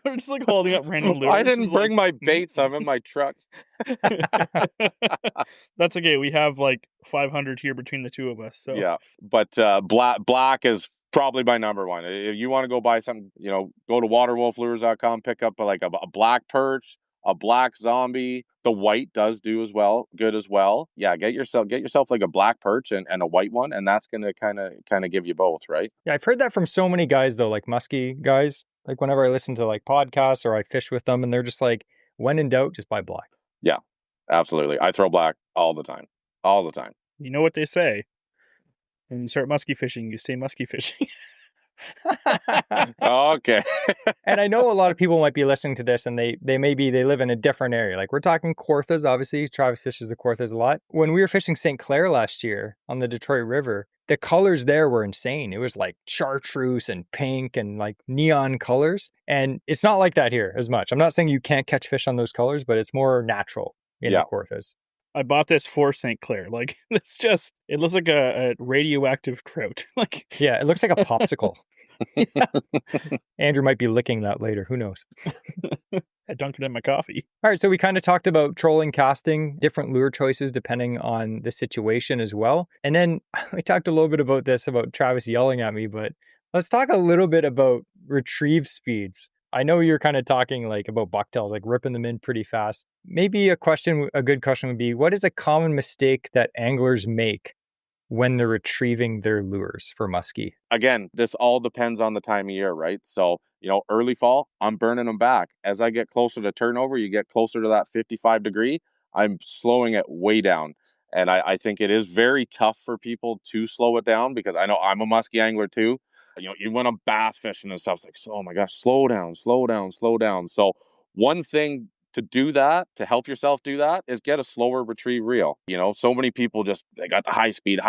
We're just like holding up random lures. I didn't bring my baits. I'm in my truck. That's okay. We have like 500 here between the two of us. So yeah, but black is probably my number one. If you want to go buy something, go to waterwolflures.com, pick up like a black perch, a black zombie. The white does do good as well. Yeah, get yourself like a black perch and a white one, and that's gonna kind of give you both, right? Yeah, I've heard that from so many guys though, like musky guys. Like whenever I listen to like podcasts or I fish with them, and they're just like, when in doubt, just buy black. Yeah, absolutely. I throw black all the time. All the time. You know what they say? When you start musky fishing, you stay musky fishing. Okay. And I know a lot of people might be listening to this and they live in a different area. Like we're talking Kawarthas, obviously. Travis fishes the Kawarthas a lot. When we were fishing St. Clair last year on the Detroit River, the colors there were insane. It was like chartreuse and pink and like neon colors. And it's not like that here as much. I'm not saying you can't catch fish on those colors, but it's more natural in the Kawarthas. I bought this for St. Clair. Like it looks like a radioactive trout. Like yeah, it looks like a popsicle. Andrew might be licking that later. Who knows? I dunked it in my coffee. All right, so we kind of talked about trolling, casting, different lure choices depending on the situation as well. And then we talked a little bit about Travis yelling at me, but let's talk a little bit about retrieve speeds. I know you're kind of talking like about bucktails, like ripping them in pretty fast. Maybe a good question would be, what is a common mistake that anglers make when they're retrieving their lures for muskie? Again, this all depends on the time of year, right? So, early fall, I'm burning them back. As I get closer to turnover, you get closer to that 55 degree, I'm slowing it way down. And I think it is very tough for people to slow it down because I know I'm a muskie angler too. You when I'm bass fishing and stuff, it's like, oh my gosh, slow down, slow down, slow down. So one thing to do that, to help yourself do that, is get a slower retrieve reel. So many people they got the high speed.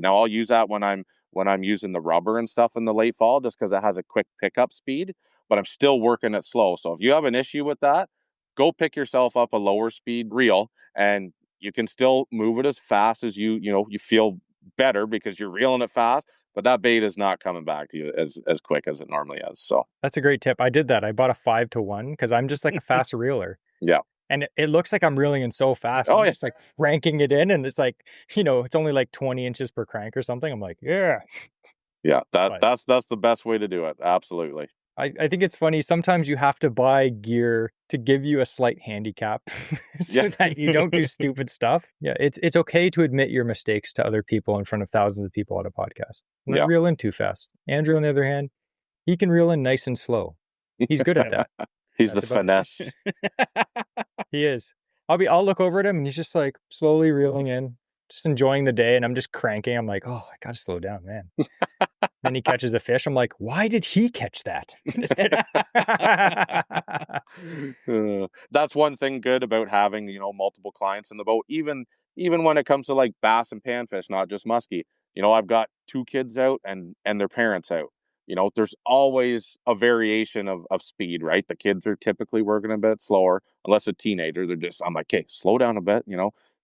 Now I'll use that when I'm using the rubber and stuff in the late fall, just because it has a quick pickup speed, but I'm still working it slow. So if you have an issue with that, go pick yourself up a lower speed reel, and you can still move it as fast as you feel better because you're reeling it fast. But that bait is not coming back to you as quick as it normally is. So that's a great tip. I did that. I bought a 5-to-1 because I'm just like a fast reeler. Yeah. And it looks like I'm reeling in so fast. I'm just like cranking it in, and it's like, it's only like 20 inches per crank or something. I'm like, yeah. Yeah, that's the best way to do it. Absolutely. I think it's funny. Sometimes you have to buy gear to give you a slight handicap so that you don't do stupid stuff. Yeah, it's okay to admit your mistakes to other people in front of thousands of people on a podcast. Not reel in too fast. Andrew, on the other hand, he can reel in nice and slow. He's good at that. He's the finesse. He is. I'll look over at him and he's just like slowly reeling in, just enjoying the day, and I'm just cranking. I'm like, oh, I gotta slow down, man. Then he catches a fish. I'm like, why did he catch that? That's one thing good about having, multiple clients in the boat, even when it comes to like bass and panfish, not just muskie. I've got 2 kids out and their parents out. There's always a variation of speed, right? The kids are typically working a bit slower, unless a teenager. I'm like, okay, slow down a bit,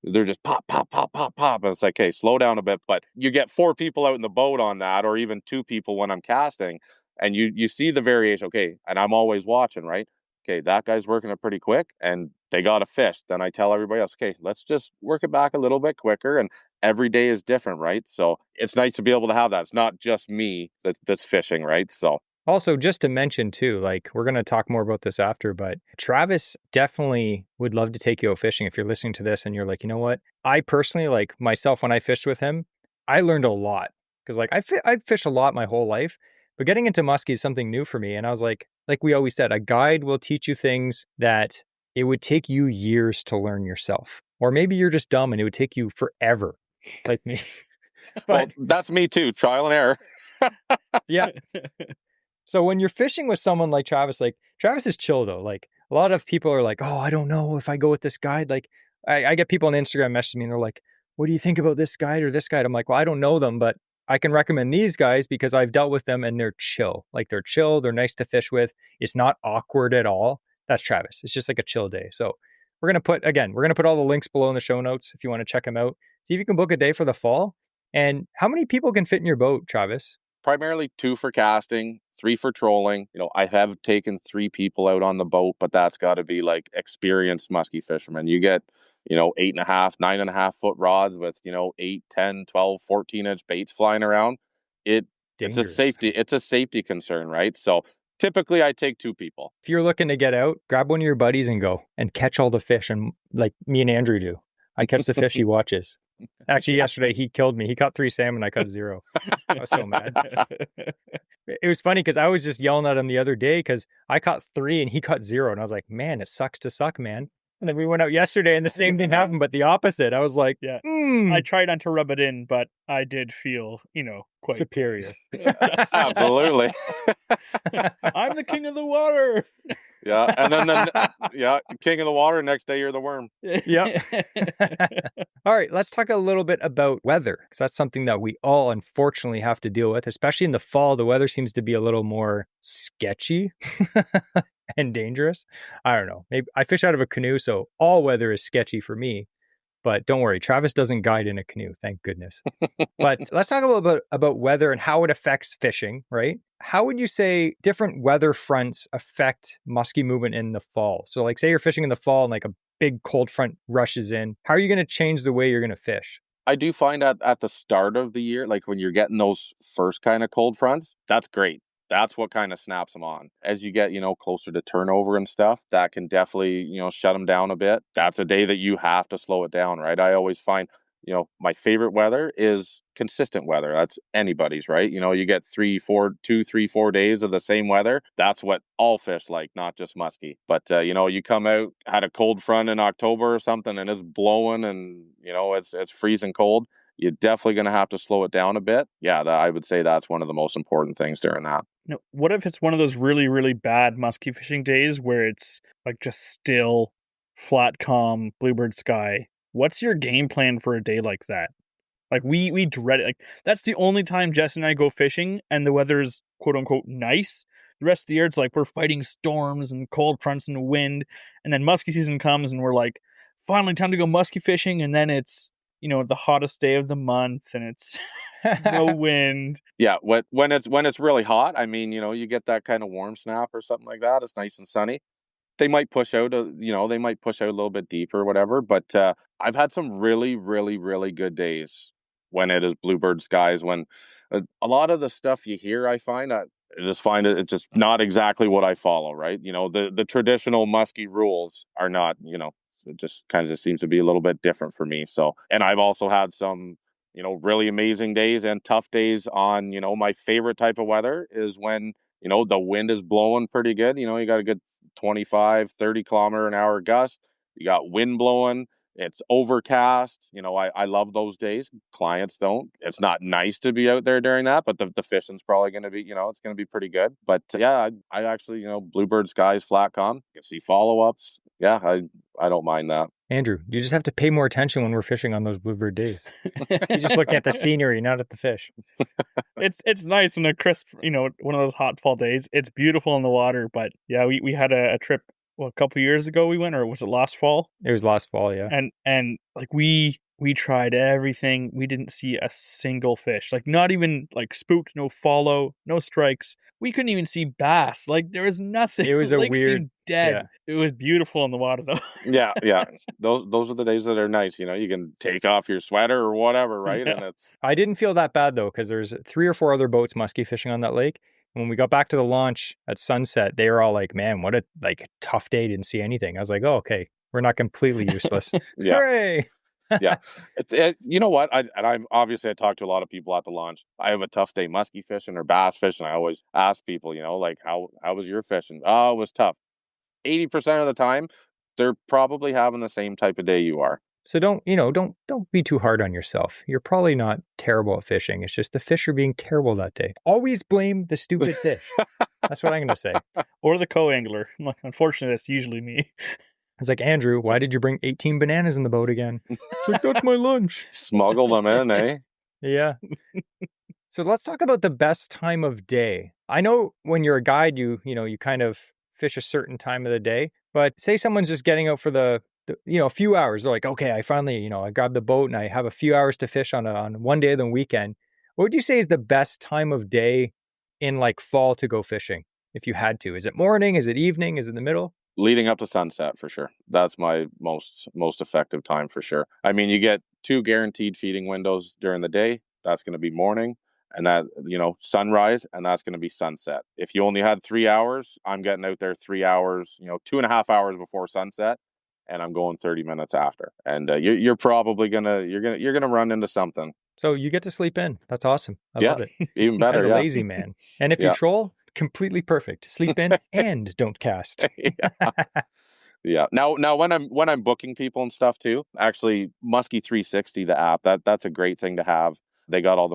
They're just pop, pop, pop, pop, pop. And it's like, hey, slow down a bit. But you get 4 people out in the boat on that, or even 2 people when I'm casting, and you see the variation. Okay, and I'm always watching, right? Okay, that guy's working it pretty quick, and they got a fish. Then I tell everybody else, okay, let's just work it back a little bit quicker. And every day is different, right? So it's nice to be able to have that. It's not just me that's fishing, right? So also, just to mention too, like we're going to talk more about this after, but Travis definitely would love to take you out fishing if you're listening to this and you're like, you know what? I personally, like myself, when I fished with him, I learned a lot because like I fished a lot my whole life, but getting into muskie is something new for me. And I was like we always said, a guide will teach you things that it would take you years to learn yourself. Or maybe you're just dumb and it would take you forever, like me. But well, that's me too, trial and error. Yeah. So when you're fishing with someone like Travis is chill though. Like a lot of people are like, oh, I don't know if I go with this guide. Like I get people on Instagram messaging me and they're like, what do you think about this guide or this guide? I'm like, well, I don't know them, but I can recommend these guys because I've dealt with them and they're chill. Like they're chill. They're nice to fish with. It's not awkward at all. That's Travis. It's just like a chill day. So we're going to put all the links below in the show notes if you want to check them out. See if you can book a day for the fall. And how many people can fit in your boat, Travis? Primarily 2 for casting, 3 for trolling. I have taken 3 people out on the boat, but that's got to be like experienced musky fishermen. You get, 8.5, 9.5 foot rods with, 8, 10, 12, 14-inch baits flying around. It's a safety concern, right? So typically I take 2 people. If you're looking to get out, grab one of your buddies and go and catch all the fish. And like me and Andrew do, I catch the fish he watches. Actually, yesterday he killed me. He caught 3 salmon. I caught 0. I was so mad. It was funny because I was just yelling at him the other day because I caught 3 and he caught 0. And I was like, man, it sucks to suck, man. And then we went out yesterday and the same thing happened, but the opposite. I was like, I tried not to rub it in, but I did feel, quite superior. Absolutely. I'm the king of the water. Yeah. And then king of the water. Next day, you're the worm. Yep. All right. Let's talk a little bit about weather because that's something that we all unfortunately have to deal with, especially in the fall. The weather seems to be a little more sketchy and dangerous. I don't know. Maybe I fish out of a canoe, so all weather is sketchy for me. But don't worry, Travis doesn't guide in a canoe, thank goodness. But let's talk a little bit about weather and how it affects fishing, right? How would you say different weather fronts affect muskie movement in the fall? So like say you're fishing in the fall and like a big cold front rushes in. How are you going to change the way you're going to fish? I do find at the start of the year, like when you're getting those first kind of cold fronts, that's great. That's what kind of snaps them on. As you get, closer to turnover and stuff, that can definitely, shut them down a bit. That's a day that you have to slow it down, right? I always find, my favorite weather is consistent weather. That's anybody's, right? You get 2, 3, 4 days of the same weather. That's what all fish like, not just muskie. But, you come out, had a cold front in October or something and it's blowing and, it's freezing cold. You're definitely going to have to slow it down a bit. Yeah, I would say that's one of the most important things during that. What if it's one of those really, really bad musky fishing days where it's like just still, flat, calm, bluebird sky? What's your game plan for a day like that? Like we dread it. Like that's the only time Jess and I go fishing and the weather's quote unquote nice. The rest of the year it's like we're fighting storms and cold fronts and wind. And then musky season comes and we're like, finally time to go musky fishing. And then it's, the hottest day of the month and it's no wind. Yeah, when it's really hot, I mean, you get that kind of warm snap or something like that. It's nice and sunny. They might push out a little bit deeper or whatever, but I've had some really, really, really good days when it is bluebird skies, when a lot of the stuff you hear, I find that I just find it's just not exactly what I follow, right? The traditional musky rules are not, it just kind of seems to be a little bit different for me. So, and I've also had some, really amazing days and tough days on, my favorite type of weather is when, the wind is blowing pretty good. You got a good 25, 30 kilometer an hour gust. You got wind blowing. It's overcast. I love those days. Clients don't. It's not nice to be out there during that, but the fishing's probably going to be, it's going to be pretty good. But yeah, I actually, bluebird skies, flat calm. You can see follow-ups. Yeah, I don't mind that. Andrew, you just have to pay more attention when we're fishing on those bluebird days. You're just looking at the scenery, not at the fish. It's nice in a crisp, one of those hot fall days. It's beautiful in the water, but yeah, we had a trip a couple years ago we went, or was it last fall? It was last fall, yeah. And like we tried everything. We didn't see a single fish. Like not even like spooked, no follow, no strikes. We couldn't even see bass. Like there was nothing. It was a Lake weird seemed dead. Yeah. It was beautiful in the water though. Yeah. Those are the days that are nice. You can take off your sweater or whatever, right? Yeah. And I didn't feel that bad though, because there's 3 or 4 other boats musky fishing on that lake. When we got back to the launch at sunset, they were all like, "Man, what a tough day! Didn't see anything." I was like, "Oh, okay, we're not completely useless." Yeah. Hooray! Yeah. You know what? I'm obviously I talked to a lot of people at the launch. I have a tough day musky fishing or bass fishing. I always ask people, how was your fishing? Oh, it was tough. 80% of the time, they're probably having the same type of day you are. So don't be too hard on yourself. You're probably not terrible at fishing. It's just the fish are being terrible that day. Always blame the stupid fish. That's what I'm going to say. Or the co-angler. Unfortunately, that's usually me. It's like, Andrew, why did you bring 18 bananas in the boat again? It's like, that's my lunch. Smuggle them in, eh? Yeah. So let's talk about the best time of day. I know when you're a guide, you kind of fish a certain time of the day. But say someone's just getting out for a few hours. They're like, okay, I finally, I grabbed the boat and I have a few hours to fish on one day of the weekend. What would you say is the best time of day in like fall to go fishing if you had to? Is it morning? Is it evening? Is it in the middle? Leading up to sunset for sure. That's my most effective time for sure. I mean, you get 2 guaranteed feeding windows during the day. That's going to be morning, and that, sunrise, and that's going to be sunset. If you only had 3 hours, I'm getting out there 3 hours, 2.5 hours before sunset, and I'm going 30 minutes after. And you're probably you're gonna run into something. So you get to sleep in. That's awesome. I love it. Even better. As a lazy man. And if you troll, completely perfect. Sleep in and don't cast. Yeah. Now when I'm booking people and stuff too, actually Musky 360, the app, that's a great thing to have. They got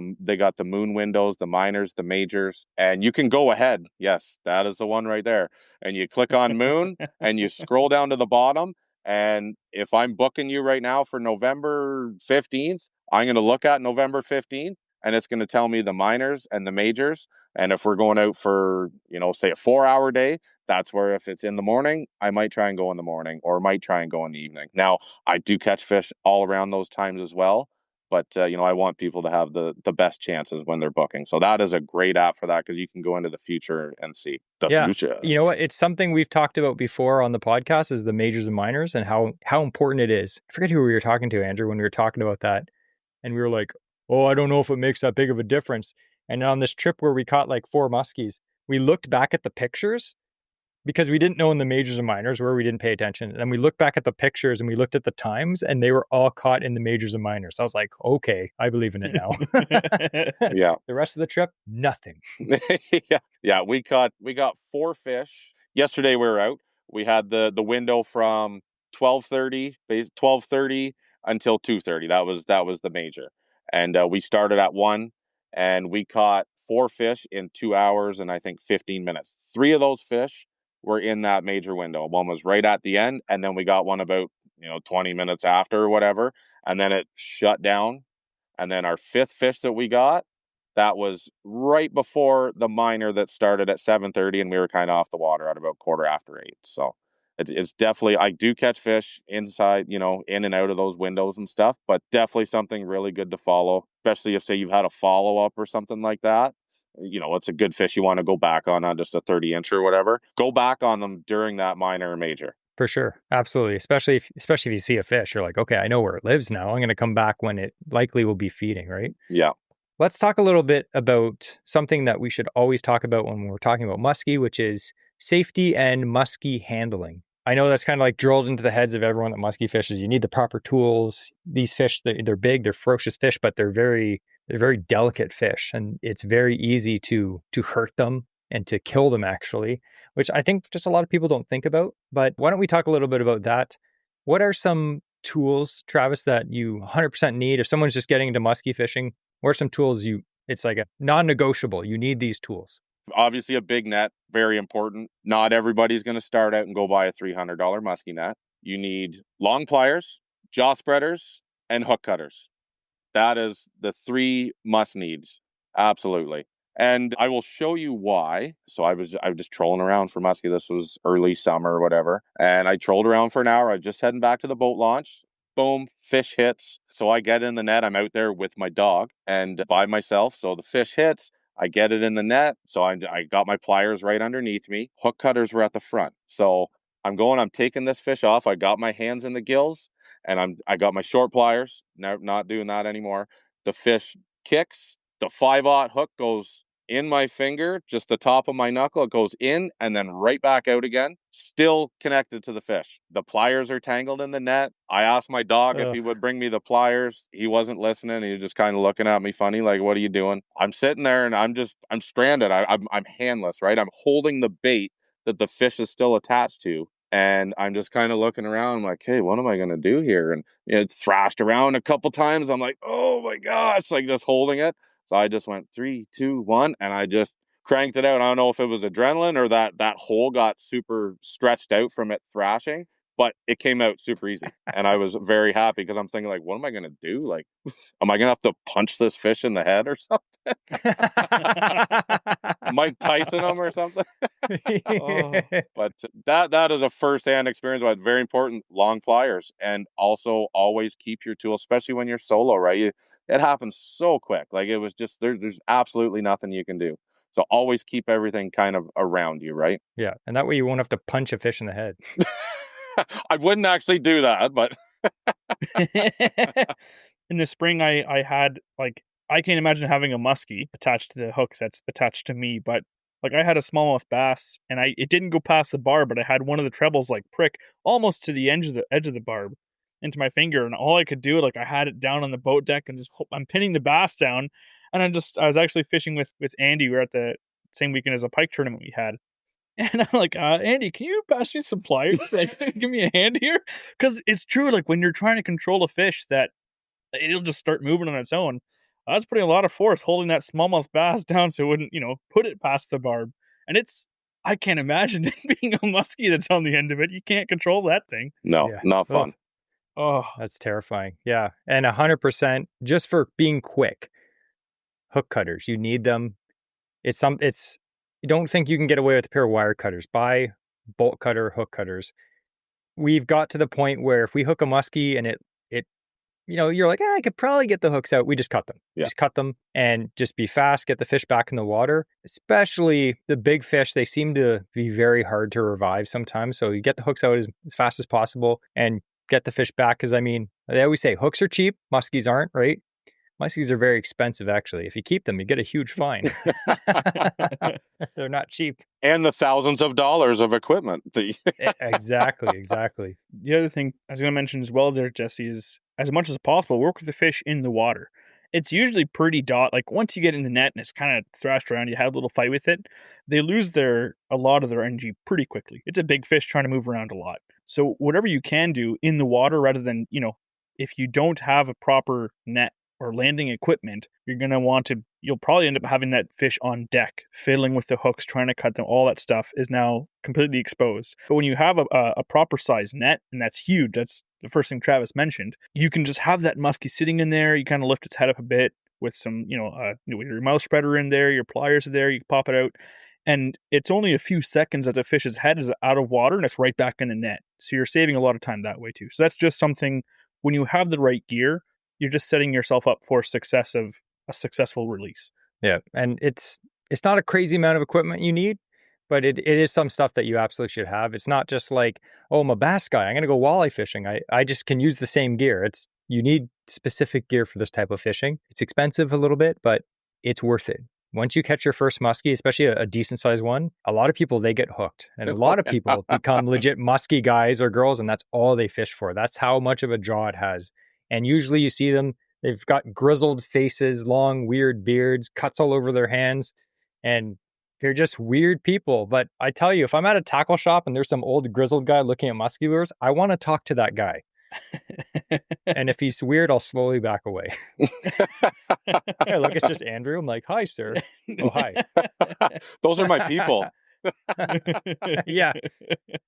the moon windows, the minors, the majors, and you can go ahead. Yes, that is the one right there. And you click on moon and you scroll down to the bottom. And if I'm booking you right now for November 15th, I'm going to look at November 15th and it's going to tell me the minors and the majors. And if we're going out for, say a 4-hour day, that's where if it's in the morning, I might try and go in the morning or might try and go in the evening. Now, I do catch fish all around those times as well. But, I want people to have the best chances when they're booking. So that is a great app for that because you can go into the future and see the future. You know what? It's something we've talked about before on the podcast is the majors and minors and how important it is. I forget who we were talking to, Andrew, when we were talking about that. And we were like, oh, I don't know if it makes that big of a difference. And on this trip where we caught like 4 muskies, we looked back at the pictures because we didn't know in the majors and minors where we didn't pay attention. And then we looked back at the pictures and we looked at the times and they were all caught in the majors and minors. I was like, okay, I believe in it now. Yeah. The rest of the trip, nothing. Yeah. We got 4 fish. Yesterday we were out. We had the window from 12:30 until 2:30. That was the major. And we started at 1 and we caught 4 fish in 2 hours and I think 15 minutes. 3 of those fish were in that major window. One was right at the end, and then we got one about 20 minutes after or whatever, and then it shut down. And then our 5th fish that we got, that was right before the minor that started at 7:30, and we were kind of off the water at about 8:15. So it's definitely, I do catch fish inside, in and out of those windows and stuff, but definitely something really good to follow, especially if say you've had a follow up or something like that. It's a good fish you want to go back on, not just a 30-inch or whatever. Go back on them during that minor or major. For sure. Absolutely. Especially if you see a fish, you're like, okay, I know where it lives now. I'm going to come back when it likely will be feeding, right? Yeah. Let's talk a little bit about something that we should always talk about when we're talking about muskie, which is safety and muskie handling. I know that's kind of like drilled into the heads of everyone that muskie fishes. You need the proper tools. These fish, they're big, they're ferocious fish, but they're very delicate fish, and it's very easy to hurt them and to kill them, actually, which I think just a lot of people don't think about. But why don't we talk a little bit about that? What are some tools, Travis, that you 100% need if someone's just getting into muskie fishing? What are some tools it's like a non-negotiable? You need these tools. Obviously, a big net, very important. Not everybody's going to start out and go buy a $300 musky net. You need long pliers, jaw spreaders, and hook cutters. That is the 3 must needs. Absolutely. And I will show you why. So I was just trolling around for muskie. This was early summer or whatever. And I trolled around for an hour. I was just heading back to the boat launch. Boom, fish hits. So I get in the net. I'm out there with my dog and by myself. So the fish hits. I get it in the net. So I got my pliers right underneath me. Hook cutters were at the front. So I'm taking this fish off. I got my hands in the gills and I got my short pliers. Not doing that anymore. The fish kicks. The 5/0 hook goes in my finger, just the top of my knuckle. It goes in and then right back out again, still connected to the fish. The pliers are tangled in the net. I asked my dog if he would bring me the pliers. He wasn't listening. He was just kind of looking at me funny, like, what are you doing? I'm sitting there and I'm stranded. I'm handless, right? I'm holding the bait that the fish is still attached to. And I'm just kind of looking around. I'm like, hey, what am I going to do here? And it thrashed around a couple times. I'm like, oh my gosh, like just holding it. So I just went 3, 2, 1, and I just cranked it out. I don't know if it was adrenaline or that hole got super stretched out from it thrashing, but it came out super easy. And I was very happy because I'm thinking, like, what am I going to do? Like, am I going to have to punch this fish in the head or something? Mike Tyson him or something? But that is a first-hand experience, but very important. Long pliers, and also always keep your tools, especially when you're solo, right? It happens so quick. Like it was just there's absolutely nothing you can do. So always keep everything kind of around you, right? Yeah, and that way you won't have to punch a fish in the head. I wouldn't actually do that, but in the spring I had, like, I can't imagine having a muskie attached to the hook that's attached to me, but like I had a smallmouth bass and it didn't go past the barb, but I had one of the trebles like prick almost to the edge of the barb into my finger, and all I could do, like, I had it down on the boat deck and I'm pinning the bass down, and I was actually fishing with Andy. We were at the same weekend as a pike tournament we had, and I'm like, Andy, can you pass me some pliers? Like, give me a hand here, because it's true. Like when you're trying to control a fish, that it'll just start moving on its own. I was putting a lot of force holding that smallmouth bass down so it wouldn't, put it past the barb, and I can't imagine it being a muskie that's on the end of it. You can't control that thing. No, not fun. Oh, that's terrifying. Yeah. And 100% just for being quick. Hook cutters, you need them. You don't think you can get away with a pair of wire cutters. Buy bolt cutter, hook cutters. We've got to the point where if we hook a muskie and it you're like, I could probably get the hooks out. We just cut them. Yeah. Just cut them and just be fast, get the fish back in the water. Especially the big fish, they seem to be very hard to revive sometimes. So you get the hooks out as fast as possible and get the fish back. Because, I mean, they always say hooks are cheap, muskies aren't, right? Muskies are very expensive, actually. If you keep them, you get a huge fine. They're not cheap. And the thousands of dollars of equipment. Exactly. The other thing I was going to mention as well there, Jesse, is as much as possible, work with the fish in the water. It's usually pretty like once you get in the net and it's kind of thrashed around, you have a little fight with it, they lose a lot of their energy pretty quickly. It's a big fish trying to move around a lot. So whatever you can do in the water, rather than, if you don't have a proper net or landing equipment, you'll probably end up having that fish on deck, fiddling with the hooks, trying to cut them. All that stuff is now completely exposed. But when you have a proper size net, and that's huge, that's the first thing Travis mentioned, you can just have that muskie sitting in there. You kind of lift its head up a bit with some, your mouth spreader in there, your pliers are there, you pop it out. And it's only a few seconds that the fish's head is out of water and it's right back in the net. So you're saving a lot of time that way too. So that's just something, when you have the right gear, you're just setting yourself up for a successful release. Yeah. And it's not a crazy amount of equipment you need, but it is some stuff that you absolutely should have. It's not just like, oh, I'm a bass guy, I'm going to go walleye fishing. I just can use the same gear. You need specific gear for this type of fishing. It's expensive a little bit, but it's worth it. Once you catch your first muskie, especially a decent sized one, a lot of people, they get hooked. And a lot of people become legit muskie guys or girls, and that's all they fish for. That's how much of a draw it has. And usually you see them, they've got grizzled faces, long, weird beards, cuts all over their hands, and they're just weird people. But I tell you, if I'm at a tackle shop and there's some old grizzled guy looking at muskie lures, I want to talk to that guy. And if he's weird, I'll slowly back away. Hey, look, it's just Andrew. I'm like, hi, sir. Oh, hi. Those are my people. Yeah.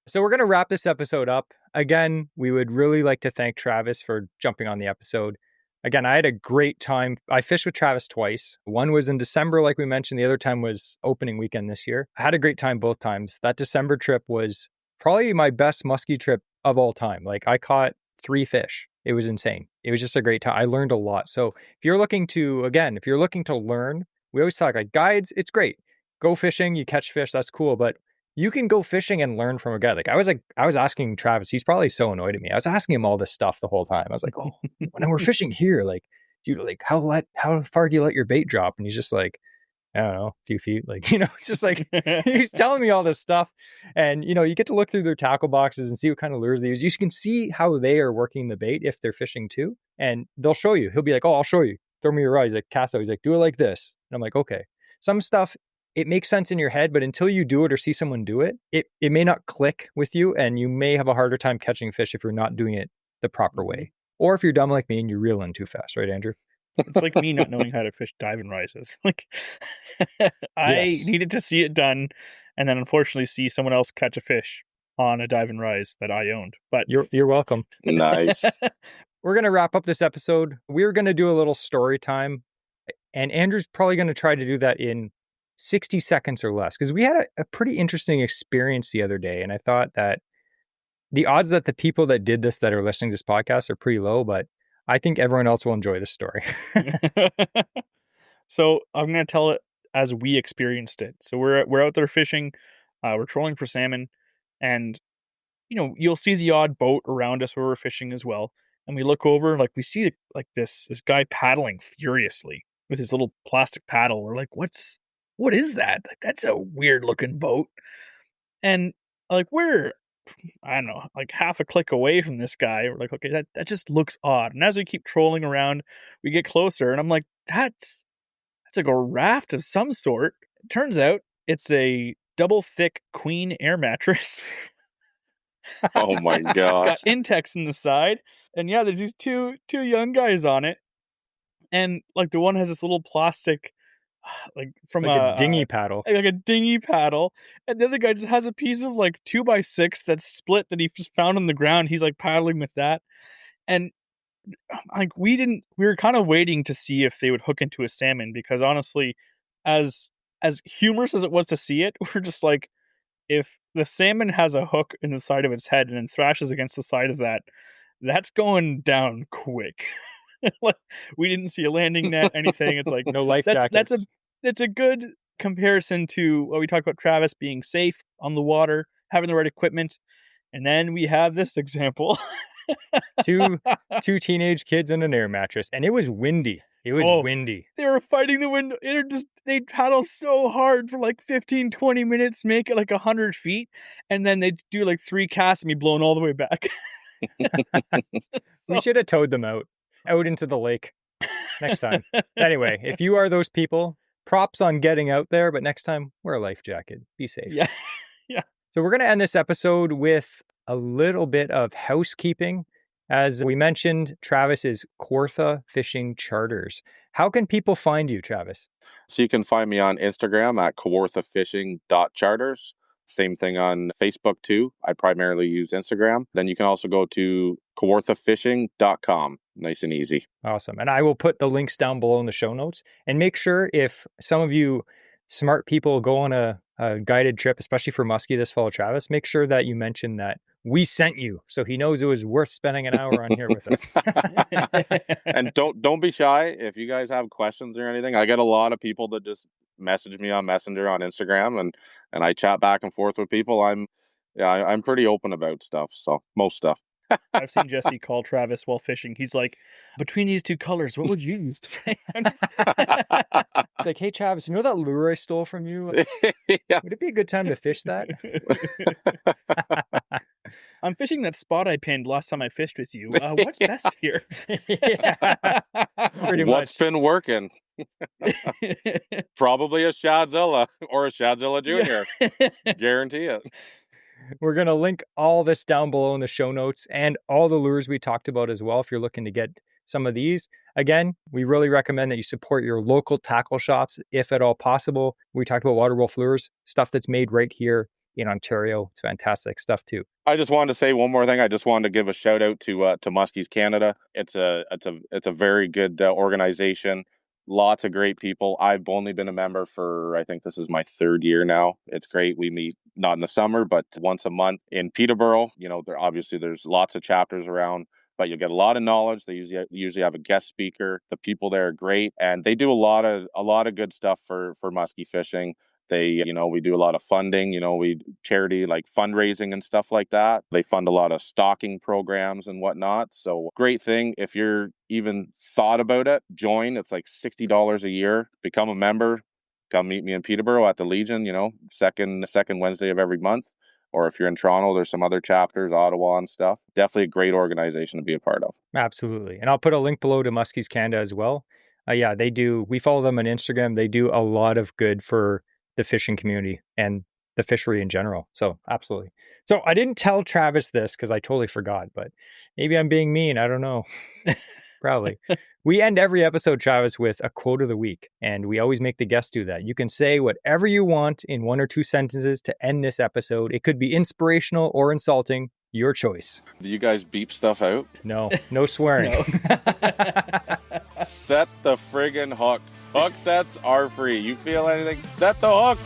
So we're going to wrap this episode up. Again, we would really like to thank Travis for jumping on the episode. Again, I had a great time. I fished with Travis twice. One was in December, like we mentioned. The other time was opening weekend this year. I had a great time both times. That December trip was probably my best muskie trip of all time. Like, I caught 3 fish. It was insane. It was just a great time. I learned a lot. So if you're looking to learn, we always talk like guides. It's great. Go fishing, you catch fish. That's cool. But you can go fishing and learn from a guide. Like I was asking Travis, he's probably so annoyed at me. I was asking him all this stuff the whole time. I was like, oh, when we're fishing here, like, how far do you let your bait drop? And he's just like, I don't know, a few feet. Like, it's just like, he's telling me all this stuff. And, you get to look through their tackle boxes and see what kind of lures they use. You can see how they are working the bait if they're fishing too. And they'll show you. He'll be like, oh, I'll show you. Throw me your rod. He's like, cast out. He's like, do it like this. And I'm like, okay. Some stuff, it makes sense in your head, but until you do it or see someone do it, it may not click with you. And you may have a harder time catching fish if you're not doing it the proper way. Or if you're dumb like me and you reel in too fast, right, Andrew? It's like me not knowing how to fish diving rises. Like, I needed to see it done, and then unfortunately see someone else catch a fish on a diving rise that I owned. But you're welcome. Nice. We're gonna wrap up this episode. We're gonna do a little story time, and Andrew's probably gonna try to do that in 60 seconds or less, because we had a pretty interesting experience the other day, and I thought that the odds that the people that did this that are listening to this podcast are pretty low, but I think everyone else will enjoy this story. So I'm going to tell it as we experienced it. So we're out there fishing, we're trolling for salmon, and you'll see the odd boat around us where we're fishing as well. And we look over, like we see like this guy paddling furiously with his little plastic paddle. We're like, what is that? Like, that's a weird looking boat. And like we're, I don't know, like half a click away from this guy. We're like, okay, that just looks odd. And as we keep trolling around, we get closer, and I'm like, that's like a raft of some sort. It turns out it's a double thick queen air mattress. Oh my gosh. It's got Intex in the side, and yeah, there's these two young guys on it, and like the one has this little plastic, like from like a dinghy paddle, like a dinghy paddle, and the other guy just has a piece of like 2x6 that's split that he just found on the ground. He's like paddling with that, and like we were kind of waiting to see if they would hook into a salmon, because honestly, as humorous as it was to see it, we're just like, if the salmon has a hook in the side of its head and then thrashes against the side of that's going down quick. Like, we didn't see a landing net, anything. It's like no life jackets. That's a good comparison to what we talked about, Travis being safe on the water, having the right equipment. And then we have this example. two teenage kids in an air mattress, and it was windy. It was windy. They were fighting the wind. They paddle so hard for like 15-20 minutes, make it like 100 feet, and then they'd do like 3 casts and be blown all the way back. We should have towed them out into the lake next time. Anyway, if you are those people, props on getting out there, but next time, wear a life jacket. Be safe. Yeah. So we're going to end this episode with a little bit of housekeeping. As we mentioned, Travis is Kawartha Fishing Charters. How can people find you, Travis? So you can find me on Instagram at kawarthafishing.charters. Same thing on Facebook too. I primarily use Instagram. Then you can also go to kawarthafishing.com. Nice and easy. Awesome. And I will put the links down below in the show notes. And make sure, if some of you smart people go on a guided trip, especially for muskie this fall, Travis, make sure that you mention that we sent you, so he knows it was worth spending an hour on here with us. And don't be shy if you guys have questions or anything. I get a lot of people that just message me on Messenger on Instagram, and I chat back and forth with people. I'm pretty open about stuff, so most stuff. I've seen Jesse call Travis while fishing. He's like, between these two colors, what would you use to fish? It's like, hey, Travis, you know that lure I stole from you? Yeah. Would it be a good time to fish that? I'm fishing that spot I pinned last time I fished with you. What's best here? Yeah, pretty What's much. been working? Probably a Shadzilla or a Shadzilla Junior. Guarantee it. We're going to link all this down below in the show notes and all the lures we talked about as well if you're looking to get some of these. Again, we really recommend that you support your local tackle shops if at all possible. We talked about Water Wolf lures, stuff that's made right here in Ontario. It's fantastic stuff too. I just wanted to say one more thing. I just wanted to give a shout out to Muskies Canada. It's a very good organization. Lots of great people. I've only been a member for, I think this is my 3rd year now. It's great. We meet not in the summer, but once a month in Peterborough. You know, there's lots of chapters around, but you'll get a lot of knowledge. They usually have a guest speaker. The people there are great, and they do a lot of good stuff for musky fishing. They, we do a lot of funding, we charity like fundraising and stuff like that. They fund a lot of stocking programs and whatnot. So great thing. If you're even thought about it, join. It's like $60 a year. Become a member. Come meet me in Peterborough at the Legion, second Wednesday of every month. Or if you're in Toronto, there's some other chapters, Ottawa and stuff. Definitely a great organization to be a part of. Absolutely. And I'll put a link below to Muskies Canada as well. Yeah, they do. We follow them on Instagram. They do a lot of good for the fishing community and the fishery in general. So absolutely. So I didn't tell Travis this because I totally forgot, but maybe I'm being mean. I don't know. Probably. We end every episode, Travis, with a quote of the week, and we always make the guests do that. You can say whatever you want in 1 or 2 sentences to end this episode. It could be inspirational or insulting. Your choice. Do you guys beep stuff out? No swearing. No. Set the friggin' hook. Hook sets are free. You feel anything? Set the hook.